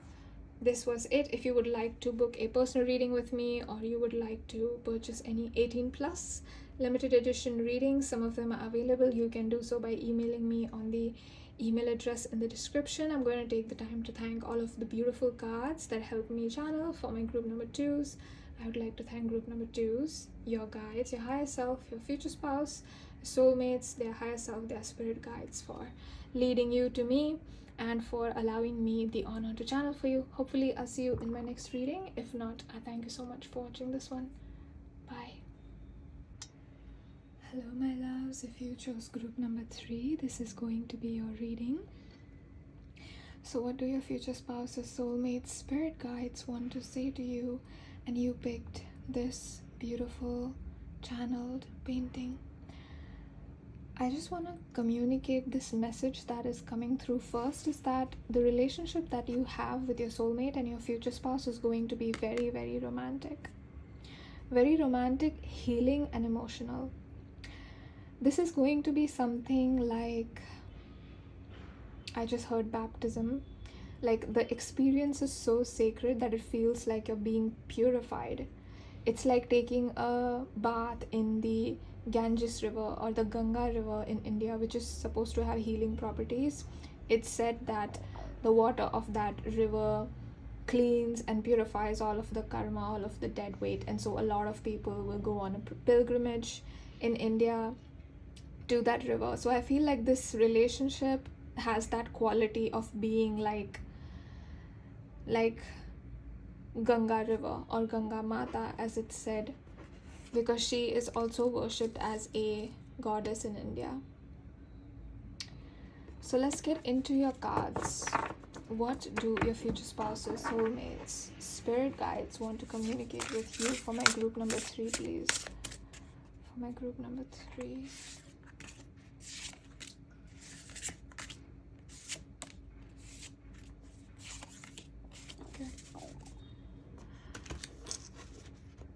this was it. If you would like to book a personal reading with me, or you would like to purchase any 18 plus limited edition readings, some of them are available. You can do so by emailing me on the email address in the description. I'm going to take the time to thank all of the beautiful cards that help me channel for my group number 2s. I would like to thank group number 2s, your guides, your higher self, your future spouse, soulmates, their higher self, their spirit guides, for leading you to me and for allowing me the honor to channel for you. Hopefully I'll see you in my next reading. If not, I thank you so much for watching this one. Bye. Hello my loves. If you chose group number 3, this is going to be your reading. So what do your future spouse's soulmates, spirit guides want to say to you? And you picked this beautiful channeled painting. I just want to communicate this message that is coming through first, is that the relationship that you have with your soulmate and your future spouse is going to be very, very romantic. Very romantic, healing, and emotional. This is going to be something like, I just heard baptism. Like, the experience is so sacred that it feels like you're being purified. It's like taking a bath in the Ganges river or the Ganga river in India, which is supposed to have healing properties. It's said that the water of that river cleans and purifies all of the karma, all of the dead weight. And so a lot of people will go on a pilgrimage in India to that river. So I feel like this relationship has that quality of being like Ganga river or Ganga Mata, as it's said, because she is also worshipped as a goddess in India. So let's get into your cards. What do your future spouses, soulmates, spirit guides want to communicate with you for my group number 3, please? For my group number 3.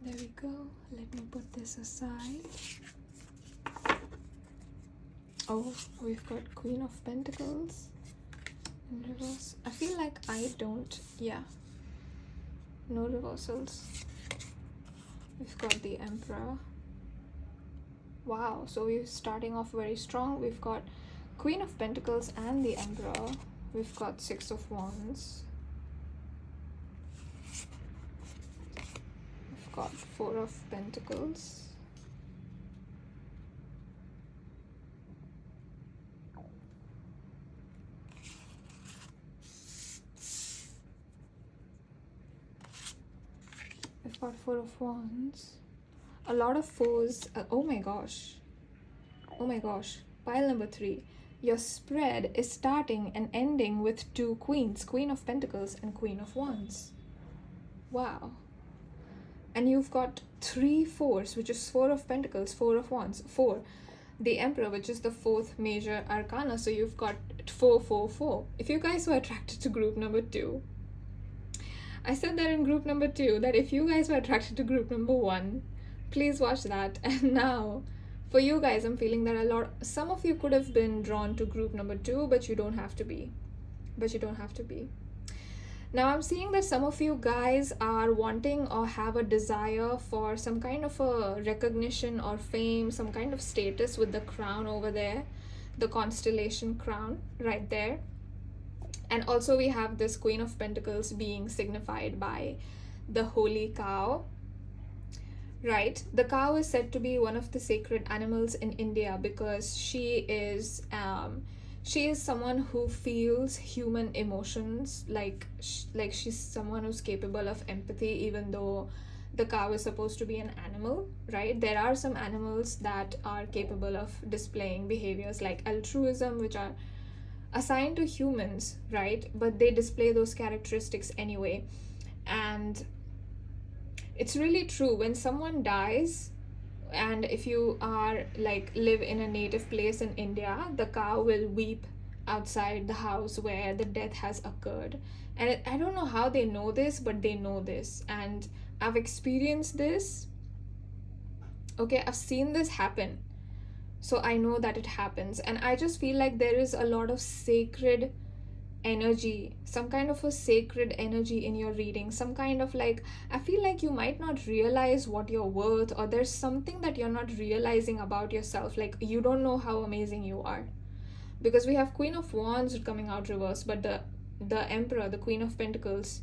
There we go. Let me put this aside. Oh, we've got Queen of Pentacles in reverse. I feel like I don't, no reversals. We've got the Emperor. Wow, so we're starting off very strong. We've got Queen of Pentacles and the Emperor. We've got 6 of Wands. Got 4 of Pentacles. We've got 4 of Wands. A lot of 4s. Oh my gosh. Pile number 3. Your spread is starting and ending with 2 queens. Queen of Pentacles and Queen of Wands. Wow. And you've got 3 4s, which is 4 of Pentacles, 4 of Wands, 4. The Emperor, which is the 4th major arcana. So you've got 4 4 4. If you guys were attracted to group number 2, I said that in group number 2, that if you guys were attracted to group number 1, please watch that. And now, for you guys, I'm feeling that some of you could have been drawn to group number 2, but you don't have to be. Now I'm seeing that some of you guys are wanting or have a desire for some kind of a recognition or fame, some kind of status with the crown over there, the constellation crown right there. And also we have this Queen of Pentacles being signified by the holy cow, right? The cow is said to be one of the sacred animals in India because she is she is someone who feels human emotions, like she's someone who's capable of empathy, even though the cow is supposed to be an animal, right? There are some animals that are capable of displaying behaviors like altruism, which are assigned to humans, right? But they display those characteristics anyway. And it's really true, when someone dies, and if you are live in a native place in India, the cow will weep outside the house where the death has occurred. And I don't know how they know this, but they know this, and I've experienced this. Okay, I've seen this happen, so I know that it happens. And I just feel like there is a lot of sacred energy, some kind of a sacred energy in your reading, some kind of I feel like you might not realize what you're worth, or there's something that you're not realizing about yourself, you don't know how amazing you are. Because we have Queen of Wands coming out reverse, but the Emperor, the Queen of Pentacles,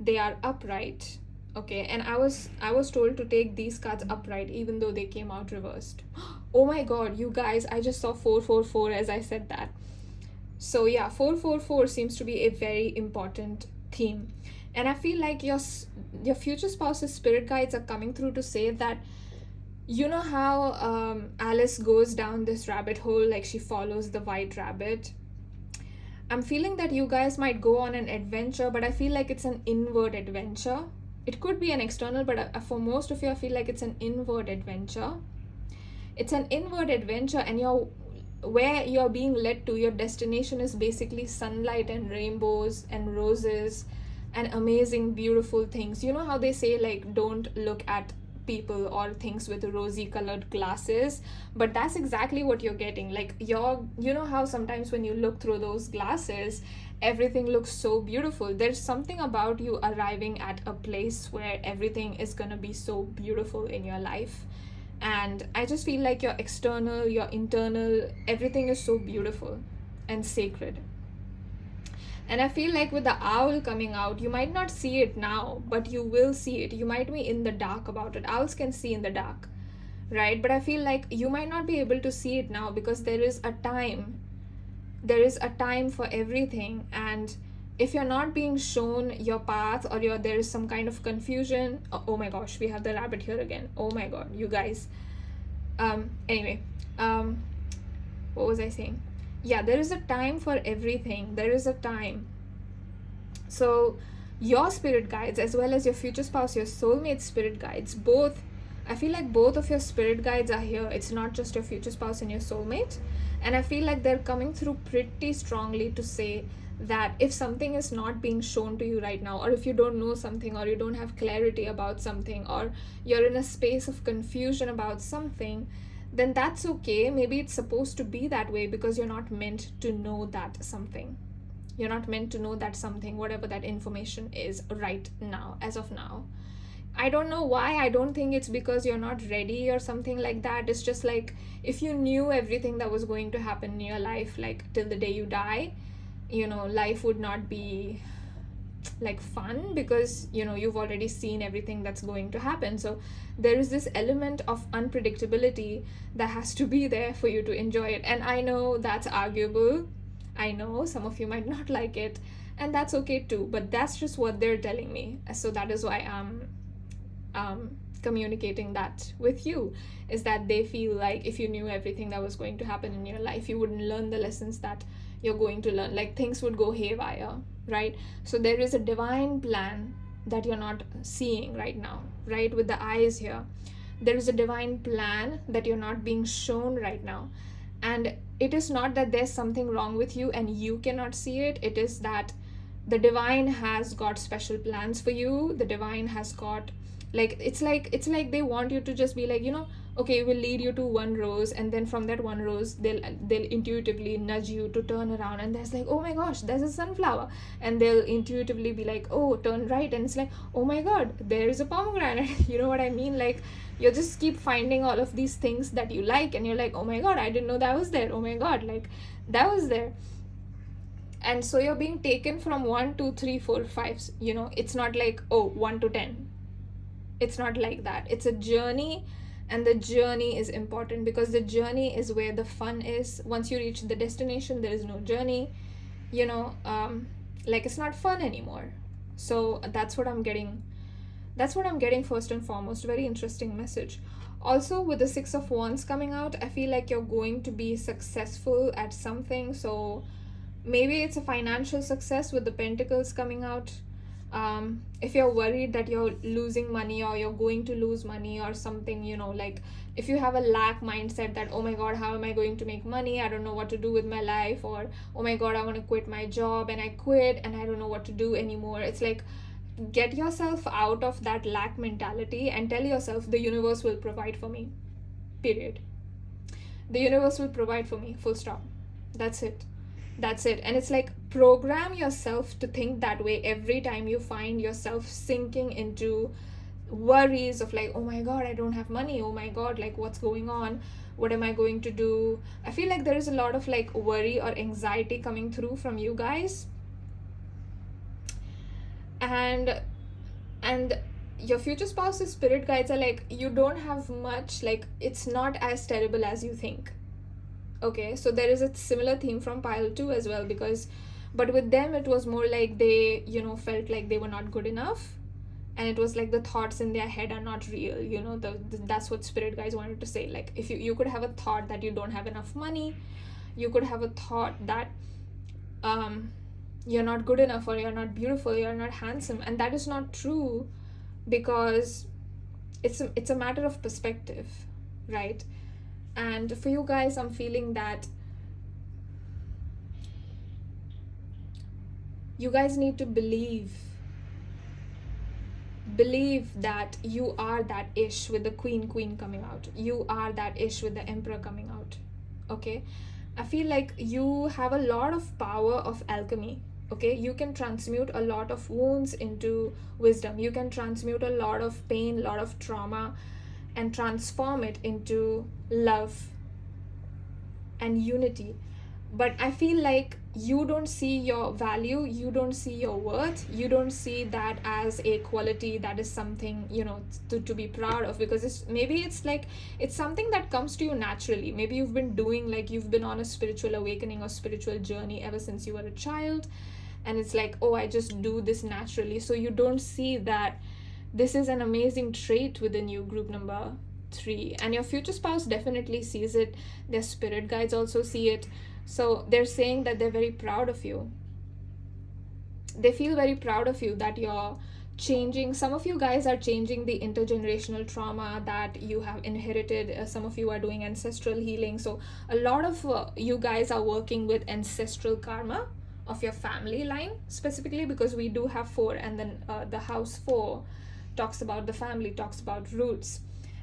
they are upright. Okay, and I was told to take these cards upright even though they came out reversed. Oh my god, you guys, I just saw 444 as I said that. So yeah, 444 seems to be a very important theme. And I feel like your future spouse's spirit guides are coming through to say that, you know how Alice goes down this rabbit hole, she follows the white rabbit. I'm feeling that you guys might go on an adventure, but I feel like it's an inward adventure. It could be an external, but for most of you, I feel like it's an inward adventure. It's an inward adventure, and where you're being led to, your destination is basically sunlight and rainbows and roses and amazing, beautiful things. You know how they say, don't look at people or things with rosy colored glasses, but that's exactly what you're getting. You know how sometimes when you look through those glasses, everything looks so beautiful. There's something about you arriving at a place where everything is gonna be so beautiful in your life. And I just feel like your external, your internal, everything is so beautiful and sacred. And I feel like with the owl coming out, you might not see it now, but you will see it. You might be in the dark about it. Owls can see in the dark, right? But I feel like you might not be able to see it now, because there is a time. There is a time for everything. And if you're not being shown your path, or there is some kind of confusion, oh my gosh, we have the rabbit here again. Oh my god, you guys. Anyway, what was I saying? Yeah, there is a time for everything. There is a time. So your spirit guides, as well as your future spouse, your soulmate spirit guides, both, I feel like both of your spirit guides are here. It's not just your future spouse and your soulmate. And I feel like they're coming through pretty strongly to say that if something is not being shown to you right now, or if you don't know something, or you don't have clarity about something, or you're in a space of confusion about something, then that's okay. Maybe it's supposed to be that way, because you're not meant to know that something. You're not meant to know that something, whatever that information is right now, as of now. I don't know why. I don't think it's because you're not ready or something like that. It's just if you knew everything that was going to happen in your life, till the day you die, life would not be fun, because you've already seen everything that's going to happen. So there is this element of unpredictability that has to be there for you to enjoy it. And I know that's arguable. I know some of you might not like it, and that's okay too, but that's just what they're telling me. So that is why I'm communicating that with you, is that they feel like if you knew everything that was going to happen in your life, you wouldn't learn the lessons that you're going to learn. Things would go haywire, right? So there is a divine plan that you're not seeing right now, right? With the eyes here, there is a divine plan that you're not being shown right now. And it is not that there's something wrong with you and you cannot see it. It is that the divine has got special plans for you. The divine has got it's like they want you to just be okay, we'll lead you to one rose, and then from that one rose they'll intuitively nudge you to turn around, and there's oh my gosh, there's a sunflower, and they'll intuitively be oh, turn right, and it's oh my god, there is a pomegranate. You know what I mean? You just keep finding all of these things that you like, and you're oh my god, I didn't know that was there. Oh my god, that was there. And so you're being taken from 1, 2, 3, 4, 5. It's not 1 to 10. It's not like that. It's a journey And the journey is important, because the journey is where the fun is. Once you reach the destination, there is no journey, like it's not fun anymore. So that's what I'm getting first and foremost. Very interesting message. Also, with the Six of Wands coming out, I feel like you're going to be successful at something. So maybe it's a financial success with the Pentacles coming out. If you're worried that you're losing money or you're going to lose money or something, like if you have a lack mindset that, oh my god, how am I going to make money, I don't know what to do with my life, or oh my god, I want to quit my job and I quit and I don't know what to do anymore. It's like, get yourself out of that lack mentality and tell yourself the universe will provide for me, period. The universe will provide for me, full stop. That's it. And it's like, program yourself to think that way every time you find yourself sinking into worries of like, oh my god, I don't have money, oh my god, like what's going on, what am I going to do. I feel like there is a lot of like worry or anxiety coming through from you guys, and your future spouse's spirit guides are like, you don't have much, like it's not as terrible as you think. Okay, so there is a similar theme from pile 2 as well, but with them it was more like they felt like they were not good enough, and it was like the thoughts in their head are not real. That's what spirit guides wanted to say. Like, if you could have a thought that you don't have enough money, you could have a thought that you're not good enough, or you're not beautiful, you're not handsome, and that is not true, because it's a matter of perspective, right? And for you guys, I'm feeling that you guys need to believe that you are that ish with the queen coming out. You are that ish with the emperor coming out. Okay, I feel like you have a lot of power of alchemy. Okay, you can transmute a lot of wounds into wisdom. You can transmute a lot of pain, a lot of trauma, and transform it into love and unity. But I feel like you don't see your value, you don't see your worth, you don't see that as a quality that is something to be proud of, because it's something that comes to you naturally. Maybe you've been on a spiritual awakening or spiritual journey ever since you were a child, and it's like, oh, I just do this naturally. So you don't see that this is an amazing trait within you, group number 3. And your future spouse definitely sees it. Their spirit guides also see it. So they're saying that they're very proud of you. They feel very proud of you, that you're changing. Some of you guys are changing the intergenerational trauma that you have inherited. Some of you are doing ancestral healing. So a lot of you guys are working with ancestral karma of your family line, specifically because we do have 4, and then the house 4 talks about the family, talks about roots.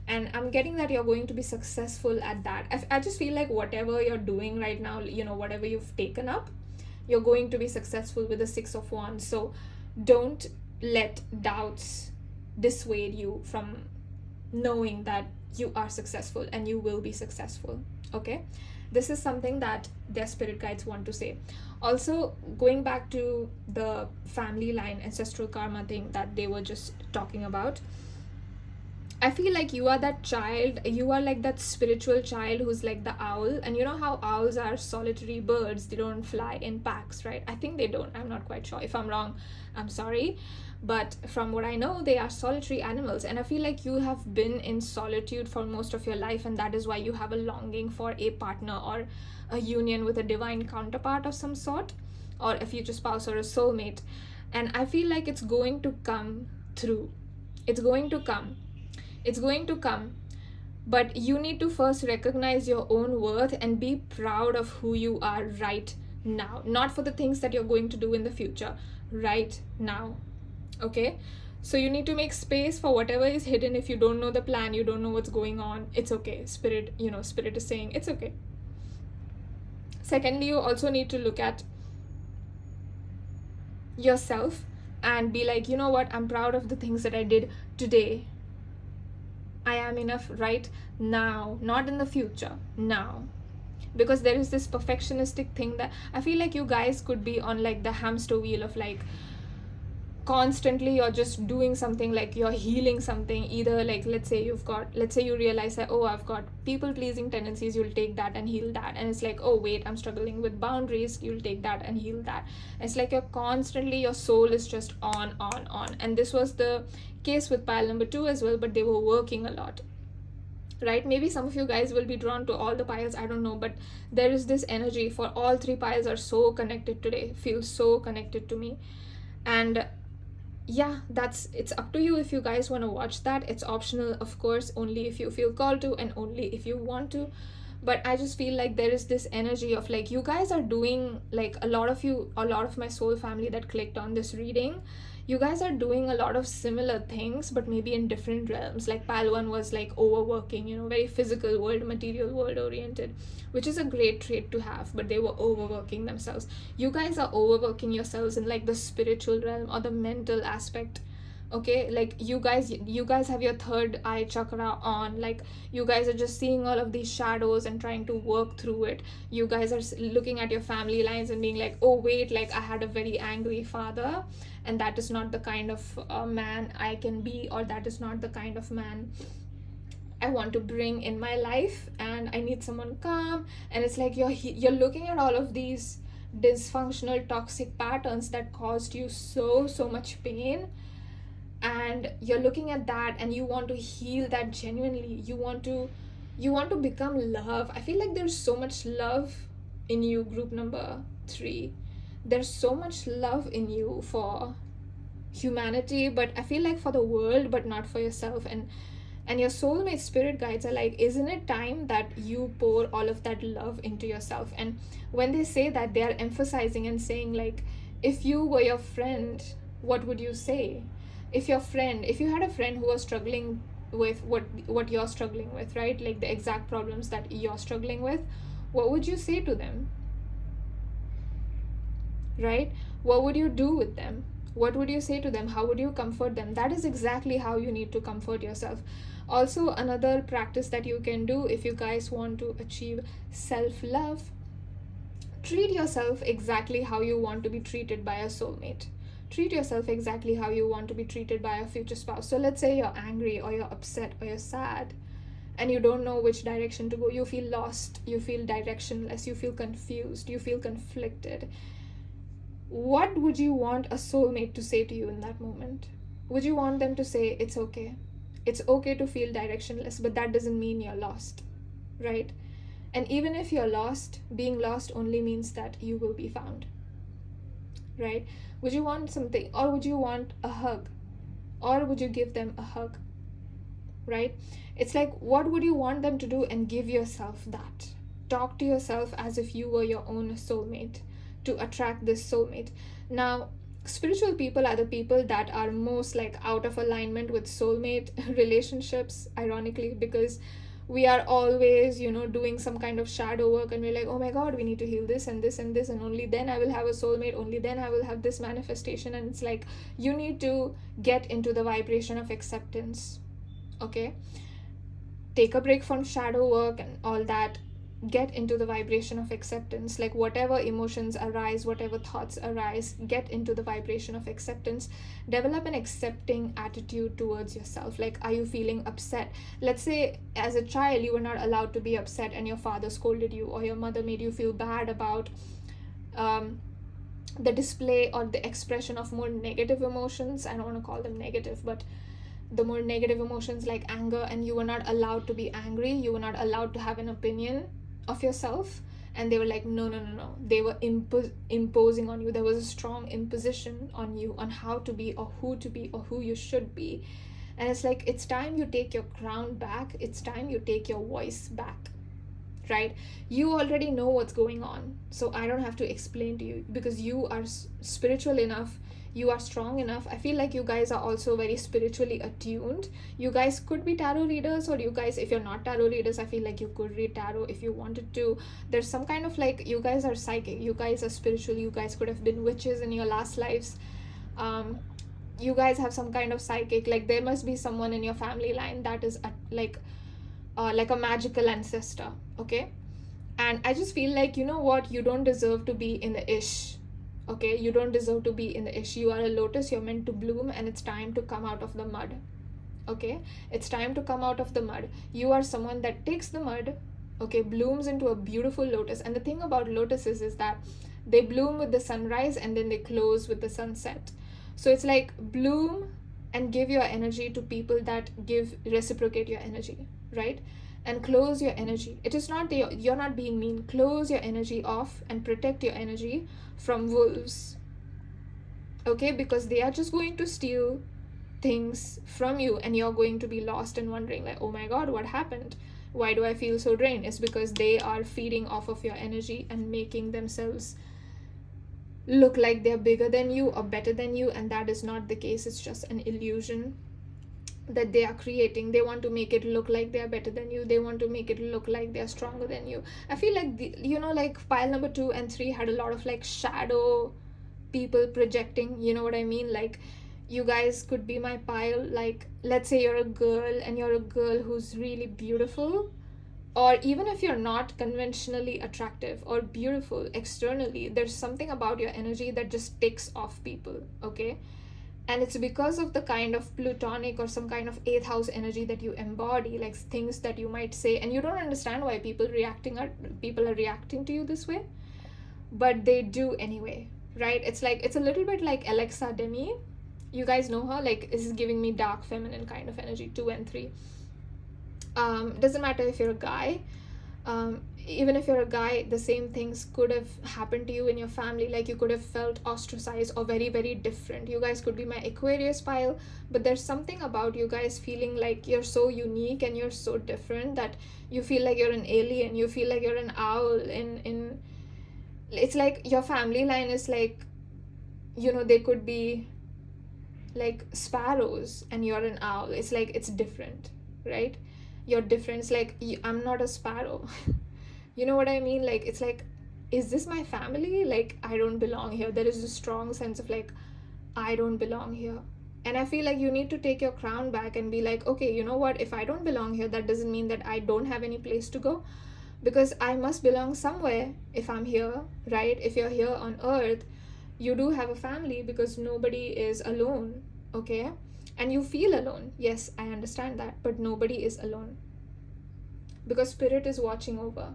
And I'm getting that you're going to be successful at that. I just feel like whatever you're doing right now, whatever you've taken up, you're going to be successful with the 6 of Wands. So don't let doubts dissuade you from knowing that you are successful and you will be successful. Okay, this is something that their spirit guides want to say. Also, going back to the family line ancestral karma thing that they were just talking about, I feel like you are that child, you are like that spiritual child who's like the owl. And you know how owls are solitary birds, they don't fly in packs, right? I think they don't, I'm not quite sure. If I'm wrong, I'm sorry. But from what I know, they are solitary animals. And I feel like you have been in solitude for most of your life, and that is why you have a longing for a partner or a union with a divine counterpart of some sort, or a future spouse or a soulmate. And I feel like it's going to come through. It's going to come. But you need to first recognize your own worth and be proud of who you are right now. Not for the things that you're going to do in the future, right now. Okay? So you need to make space for whatever is hidden. If you don't know the plan, you don't know what's going on, it's okay. Spirit is saying it's okay. Secondly, you also need to look at yourself and be like, you know what, I'm proud of the things that I did today. I am enough right now, not in the future, now. Because there is this perfectionistic thing that I feel like you guys could be on like the hamster wheel of like, constantly you're just doing something, like you're healing something. Either like, let's say you realize that, oh, I've got people pleasing tendencies, you'll take that and heal that. And it's like, oh wait, I'm struggling with boundaries, you'll take that and heal that. It's like you're constantly, your soul is just on. And this was the case with pile number 2 as well, but they were working a lot, right? Maybe some of you guys will be drawn to all the piles, I don't know, but there is this energy for all 3 piles are so connected today, feel so connected to me. And yeah, it's up to you if you guys want to watch that. It's optional, of course, only if you feel called to and only if you want to. But I just feel like there is this energy of like, you guys are doing, like a lot of my soul family that clicked on this reading, you guys are doing a lot of similar things, but maybe in different realms. Like pile 1 was like overworking, very physical world, material world oriented, which is a great trait to have, but they were overworking themselves. You guys are overworking yourselves in like the spiritual realm or the mental aspect. Okay, like you guys have your third eye chakra on, like you guys are just seeing all of these shadows and trying to work through it. You guys are looking at your family lines and being like, oh wait, like I had a very angry father, and that is not the kind of man I can be, or that is not the kind of man I want to bring in my life, and I need someone calm. And it's like you're looking at all of these dysfunctional toxic patterns that caused you so much pain, and you're looking at that and you want to heal that genuinely. You want to become love. I feel like there's so much love in you, group number 3. There's so much love in you for humanity, but I feel like for the world, but not for yourself. And your soulmate spirit guides are like, isn't it time that you pour all of that love into yourself? And when they say that, they are emphasizing and saying like, if you were your friend, what would you say? If you had a friend who was struggling with what you're struggling with, right? Like the exact problems that you're struggling with, what would you say to them? Right? What would you do with them? What would you say to them? How would you comfort them? That is exactly how you need to comfort yourself. Also, another practice that you can do if you guys want to achieve self-love, treat yourself exactly how you want to be treated by a soulmate. Treat yourself exactly how you want to be treated by a future spouse. So let's say you're angry or you're upset or you're sad and you don't know which direction to go. You feel lost, you feel directionless, you feel confused, you feel conflicted. What would you want a soulmate to say to you in that moment? Would you want them to say, it's okay? It's okay to feel directionless, but that doesn't mean you're lost, right? And even if you're lost, being lost only means that you will be found, right? Would you want something, or would you want a hug? Or would you give them a hug, right? It's like, what would you want them to do? And give yourself that. Talk to yourself as if you were your own soulmate to attract this soulmate. Now, spiritual people are the people that are most like out of alignment with soulmate relationships, ironically, because we are always, doing some kind of shadow work, and we're like, oh my god, we need to heal this and this and this, and only then I will have a soulmate, only then I will have this manifestation. And it's like, you need to get into the vibration of acceptance. Okay, take a break from shadow work and all that. Get into the vibration of acceptance. Like whatever emotions arise, whatever thoughts arise, get into the vibration of acceptance. Develop an accepting attitude towards yourself. Like, are you feeling upset? Let's say as a child you were not allowed to be upset and your father scolded you, or your mother made you feel bad about the display or the expression of more negative emotions. I don't want to call them negative, but the more negative emotions like anger, and you were not allowed to be angry, you were not allowed to have an opinion of yourself, and they were like, no, they were imposing on you. There was a strong imposition on you on how to be or who you should be. And it's like, it's time you take your crown back. It's time you take your voice back, right? You already know what's going on, so I don't have to explain to you, because you are spiritual enough, you are strong enough. I feel like you guys are also very spiritually attuned. You guys could be tarot readers, or you guys, if you're not tarot readers, I feel like you could read tarot if you wanted to. There's some kind of like, you guys are psychic, you guys are spiritual, you guys could have been witches in your last lives. You guys have some kind of psychic, like there must be someone in your family line that is like a magical ancestor, okay? And I just feel like, you know what, you don't deserve to be in the ish Okay, you don't deserve to be in the ish. You are a lotus, you're meant to bloom, and it's time to come out of the mud. Okay, it's time to come out of the mud. You are someone that takes the mud, okay, blooms into a beautiful lotus. And the thing about lotuses is that they bloom with the sunrise and then they close with the sunset. So it's like bloom and give your energy to people that reciprocate your energy, right? And close your energy. It is not you're not being mean. Close your energy off and protect your energy from wolves, okay? Because they are just going to steal things from you, and you're going to be lost and wondering like, oh my god, what happened? Why do I feel so drained? It's because they are feeding off of your energy and making themselves look like they're bigger than you or better than you, and that is not the case. It's just an illusion that they are creating. They want to make it look like they're better than you. They want to make it look like they're stronger than you. I feel like like pile number 2 and 3 had a lot of like shadow people projecting, you know what I mean? Like, you guys could be my pile. Like, let's say you're a girl and you're a girl who's really beautiful, or even if you're not conventionally attractive or beautiful externally, there's something about your energy that just ticks off people, okay? And it's because of the kind of plutonic or some kind of 8th house energy that you embody, like things that you might say, and you don't understand why people are reacting to you this way, but they do anyway, right? It's a little bit like 𝑒𝑙𝑒𝑥a you guys know her. Like, this is giving me dark feminine kind of energy. 2 and 3. Doesn't matter if you're a guy. Even if you're a guy, the same things could have happened to you in your family. Like, you could have felt ostracized or very, very different. You guys could be my Aquarius pile, but there's something about you guys feeling like you're so unique and you're so different that you feel like you're an alien. You feel like you're an owl. It's like your family line is like, they could be like sparrows and you're an owl. It's like, it's different, right? You're different. It's like, I'm not a sparrow. You know what I mean? Like, it's like, is this my family? Like, I don't belong here. There is a strong sense of like, I don't belong here. And I feel like you need to take your crown back and be like, okay, you know what? If I don't belong here, that doesn't mean that I don't have any place to go, because I must belong somewhere if I'm here, right? If you're here on earth, you do have a family, because nobody is alone, okay? And you feel alone. Yes, I understand that, but nobody is alone, because spirit is watching over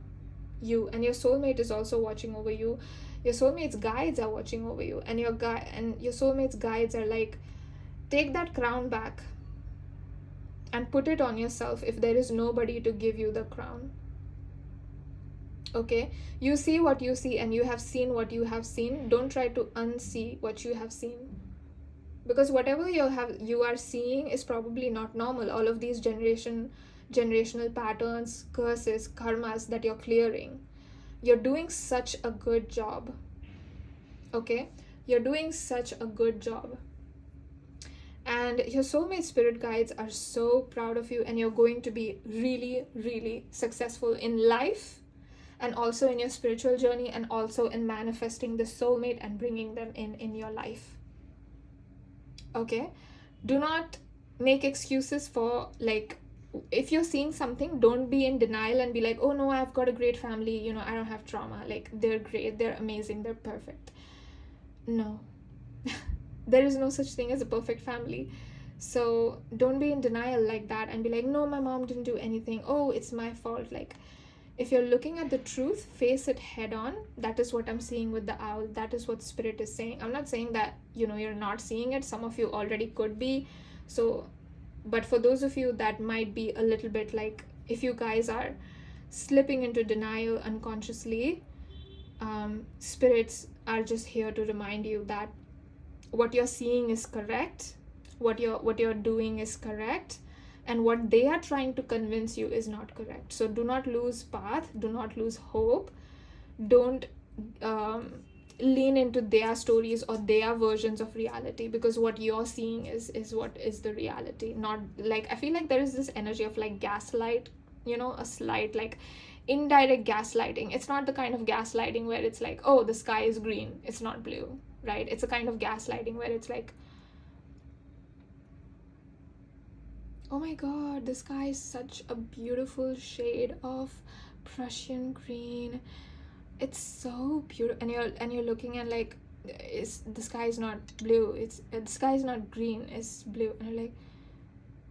you, and your soulmate is also watching over you. Your soulmate's guides are watching over you, and your soulmate's guides are like, take that crown back and put it on yourself if there is nobody to give you the crown. Okay, you see what you see, and you have seen what you have seen. Don't try to unsee what you have seen, because whatever you are seeing is probably not normal. All of these generational patterns, curses, karmas that you're clearing, you're doing such a good job. Okay, you're doing such a good job, and your soulmate spirit guides are so proud of you, and you're going to be really, really successful in life, and also in your spiritual journey, and also in manifesting the soulmate and bringing them in your life. Okay, do not make excuses for, like, if you're seeing something, don't be in denial and be like, oh no, I've got a great family, I don't have trauma, like, they're great, they're amazing, they're perfect. No. There is no such thing as a perfect family. So don't be in denial like that and be like, no, my mom didn't do anything, oh, it's my fault. Like, if you're looking at the truth, face it head on. That is what I'm seeing with the owl. That is what spirit is saying. I'm not saying that, you're not seeing it. Some of you already could be. So, but for those of you that might be a little bit like, if you guys are slipping into denial unconsciously, spirits are just here to remind you that what you're seeing is correct. What you're doing is correct. And what they are trying to convince you is not correct. So do not lose path. Do not lose hope. Don't lean into their stories or their versions of reality, because what you're seeing is what is the reality. Not like, I feel like there is this energy of like gaslight, a slight like indirect gaslighting. It's not the kind of gaslighting where it's like, oh, the sky is green, it's not blue, right? It's a kind of gaslighting where it's like, oh my god, the sky is such a beautiful shade of Prussian green. It's so beautiful. And you're looking at like, the sky is not blue, the sky is not green, it's blue. And I'm like,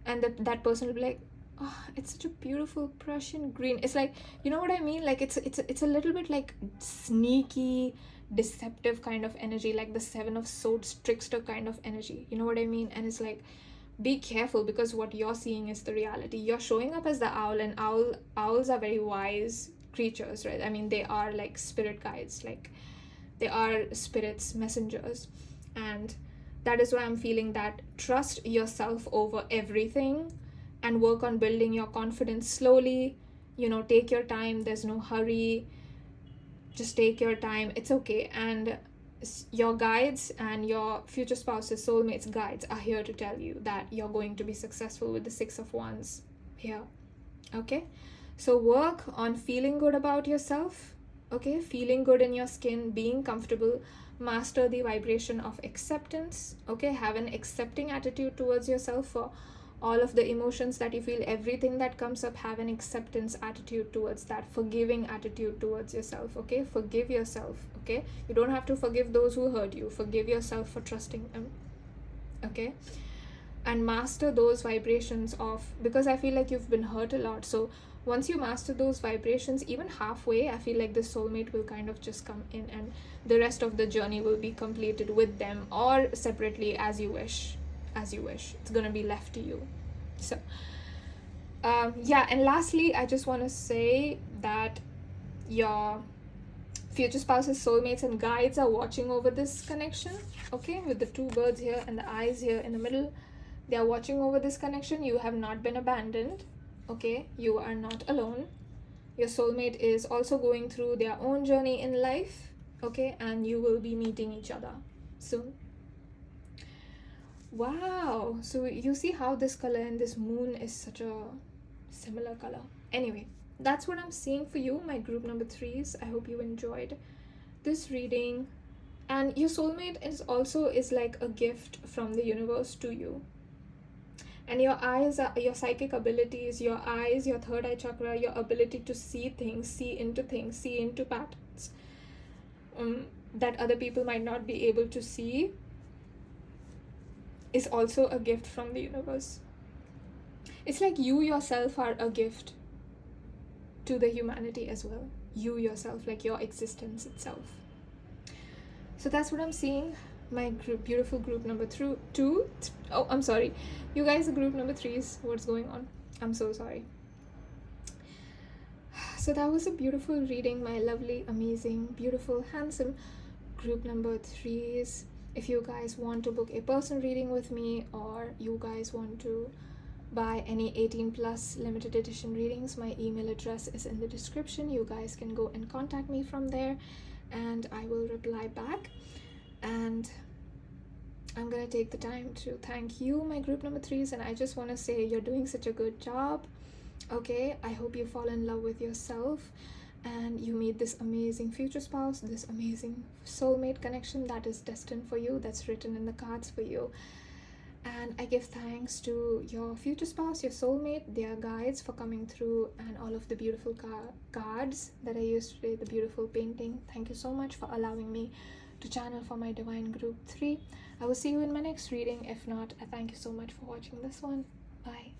and that person will be like, oh, it's such a beautiful Prussian green. It's like, you know what I mean? Like it's a little bit like sneaky, deceptive kind of energy, like the Seven of Swords trickster kind of energy. You know what I mean? And it's like, be careful, because what you're seeing is the reality. You're showing up as the owl, and owls are very wise creatures, right? I mean, they are like spirit guides, like they are spirits, messengers. And that is why I'm feeling that trust yourself over everything and work on building your confidence slowly. You know, take your time, there's no hurry, just take your time, it's okay. And your guides and your future spouse's soulmates guides are here to tell you that you're going to be successful with the Six of Wands here. Okay, so work on feeling good about yourself. Okay, feeling good in your skin, being comfortable, master the vibration of acceptance. Okay, have an accepting attitude towards yourself for all of the emotions that you feel, everything that comes up. Have an acceptance attitude towards that, forgiving attitude towards yourself. Okay, forgive yourself. Okay, you don't have to forgive those who hurt you, forgive yourself for trusting them. Okay, and master those vibrations of, because I feel like you've been hurt a lot, so once you master those vibrations, even halfway, I feel like the soulmate will kind of just come in, and the rest of the journey will be completed with them or separately, as you wish. It's gonna be left to you. So yeah, and lastly, I just want to say that your future spouses, soulmates, and guides are watching over this connection. Okay, with the two birds here and the eyes here in the middle, they are watching over this connection. You have not been abandoned. Okay, you are not alone. Your soulmate is also going through their own journey in life. Okay, and you will be meeting each other soon. Wow, so you see how this color and this moon is such a similar color. Anyway, that's what I'm seeing for you, my group number 3s. I hope you enjoyed this reading. And your soulmate is like a gift from the universe to you. And your eyes are your psychic abilities, your eyes, your third eye chakra, your ability to see things, see into patterns that other people might not be able to see, is also a gift from the universe. It's like you yourself are a gift to the humanity as well. You yourself, like your existence itself. So that's what I'm seeing. My beautiful group number 2. Oh, I'm sorry. You guys are group number 3s. What's going on? I'm so sorry. So that was a beautiful reading, my lovely, amazing, beautiful, handsome group number 3s. If you guys want to book a personal reading with me, or you guys want to buy any 18 plus limited edition readings, my email address is in the description. You guys can go and contact me from there, and I will reply back. And I'm gonna take the time to thank you, my group number 3s, and I just want to say you're doing such a good job. Okay, I hope you fall in love with yourself and you meet this amazing future spouse, this amazing soulmate connection that is destined for you, that's written in the cards for you. And I give thanks to your future spouse, your soulmate, their guides for coming through, and all of the beautiful cards that I used today, the beautiful painting. Thank you so much for allowing me to channel for my divine group 3. I will see you in my next reading. If not, I thank you so much for watching this one. Bye.